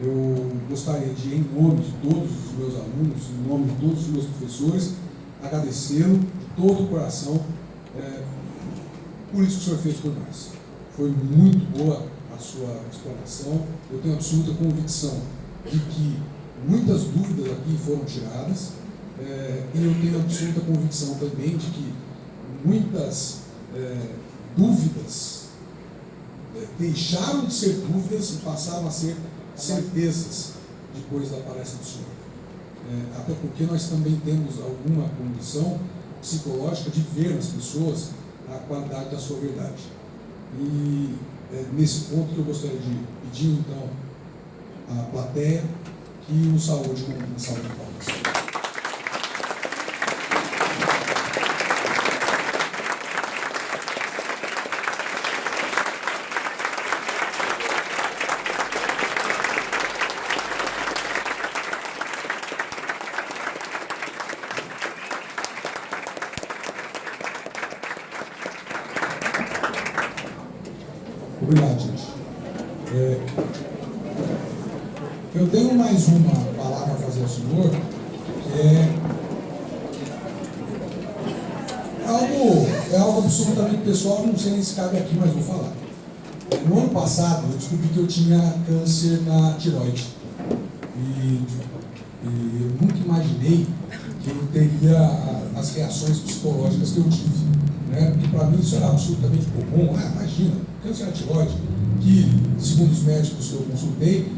Eu gostaria de, em nome de todos os meus alunos, em nome de todos os meus professores, agradecê-lo de todo o coração por isso que o senhor fez por nós. Foi muito boa a sua explanação. Eu tenho absoluta convicção de que muitas dúvidas aqui foram tiradas, e eu tenho absoluta convicção também de que muitas dúvidas deixaram de ser dúvidas e passaram a ser certezas depois da palestra do senhor. Até porque nós também temos alguma condição psicológica de ver nas pessoas a qualidade da sua verdade. E nesse ponto que eu gostaria de pedir, então, à plateia que nos saúde com uma salva de palmas. Obrigado, gente. Eu tenho mais uma palavra a fazer ao senhor, que é algo absolutamente pessoal, não sei nem se cabe aqui, mas vou falar. No ano passado, eu descobri que eu tinha câncer na tireoide. E eu nunca imaginei que eu teria as reações psicológicas que eu tive. Porque para mim isso era absolutamente comum. Imagina, câncer na tireoide, que, segundo os médicos que eu consultei,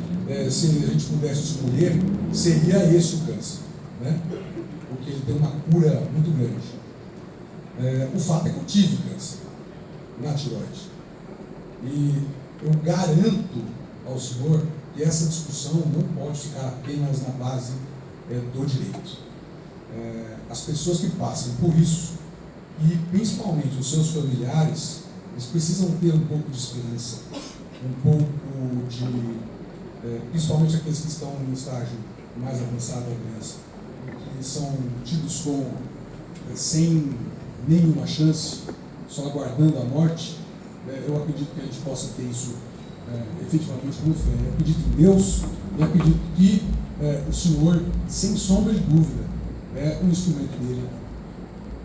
se a gente pudesse escolher, seria esse o câncer, porque ele tem uma cura muito grande. O fato é que eu tive câncer na tireoide. E eu garanto ao senhor que essa discussão não pode ficar apenas na base do direito. As pessoas que passam por isso, e principalmente os seus familiares, eles precisam ter um pouco de esperança, um pouco de... principalmente aqueles que estão no estágio mais avançado da doença, que são tidos como sem nenhuma chance, só aguardando a morte. eu acredito que a gente possa ter isso efetivamente como fé. Eu acredito em Deus e acredito que o senhor, sem sombra de dúvida, é um instrumento dele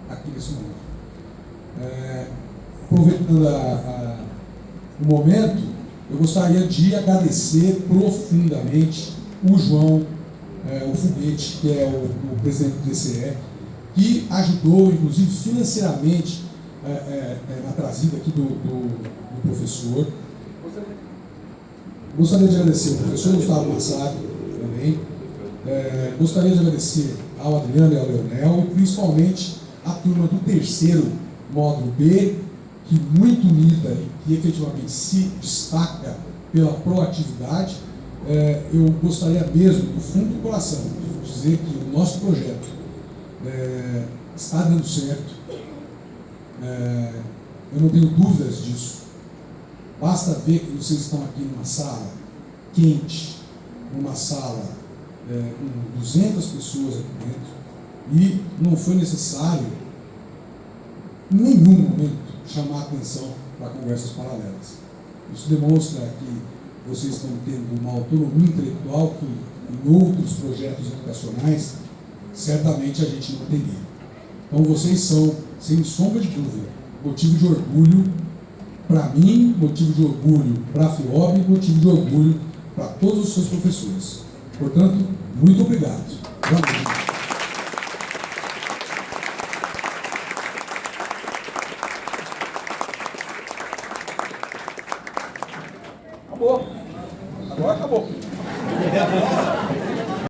aqui nesse momento. Aproveitando o momento, eu gostaria de agradecer profundamente o João, o Foguete, que é o presidente do DCE, que ajudou, inclusive, financeiramente na trazida aqui do professor. Gostaria de agradecer ao professor Gustavo Massari também. Gostaria de agradecer ao Adriano e ao Leonel, e principalmente a turma do terceiro módulo B, que muito unida e que efetivamente se destaca pela proatividade. Eu gostaria mesmo, do fundo do coração, de dizer que o nosso projeto está dando certo. Eu não tenho dúvidas disso. Basta ver que vocês estão aqui numa sala quente, numa sala com 200 pessoas aqui dentro, e não foi necessário, em nenhum momento, chamar a atenção para conversas paralelas. Isso demonstra que vocês estão tendo uma autonomia intelectual que, em outros projetos educacionais, certamente a gente não teria. Então, vocês são, sem sombra de dúvida, motivo de orgulho para mim, motivo de orgulho para a FIOB, motivo de orgulho para todos os seus professores. Portanto, muito obrigado. Boa noite. Acabou. Agora acabou.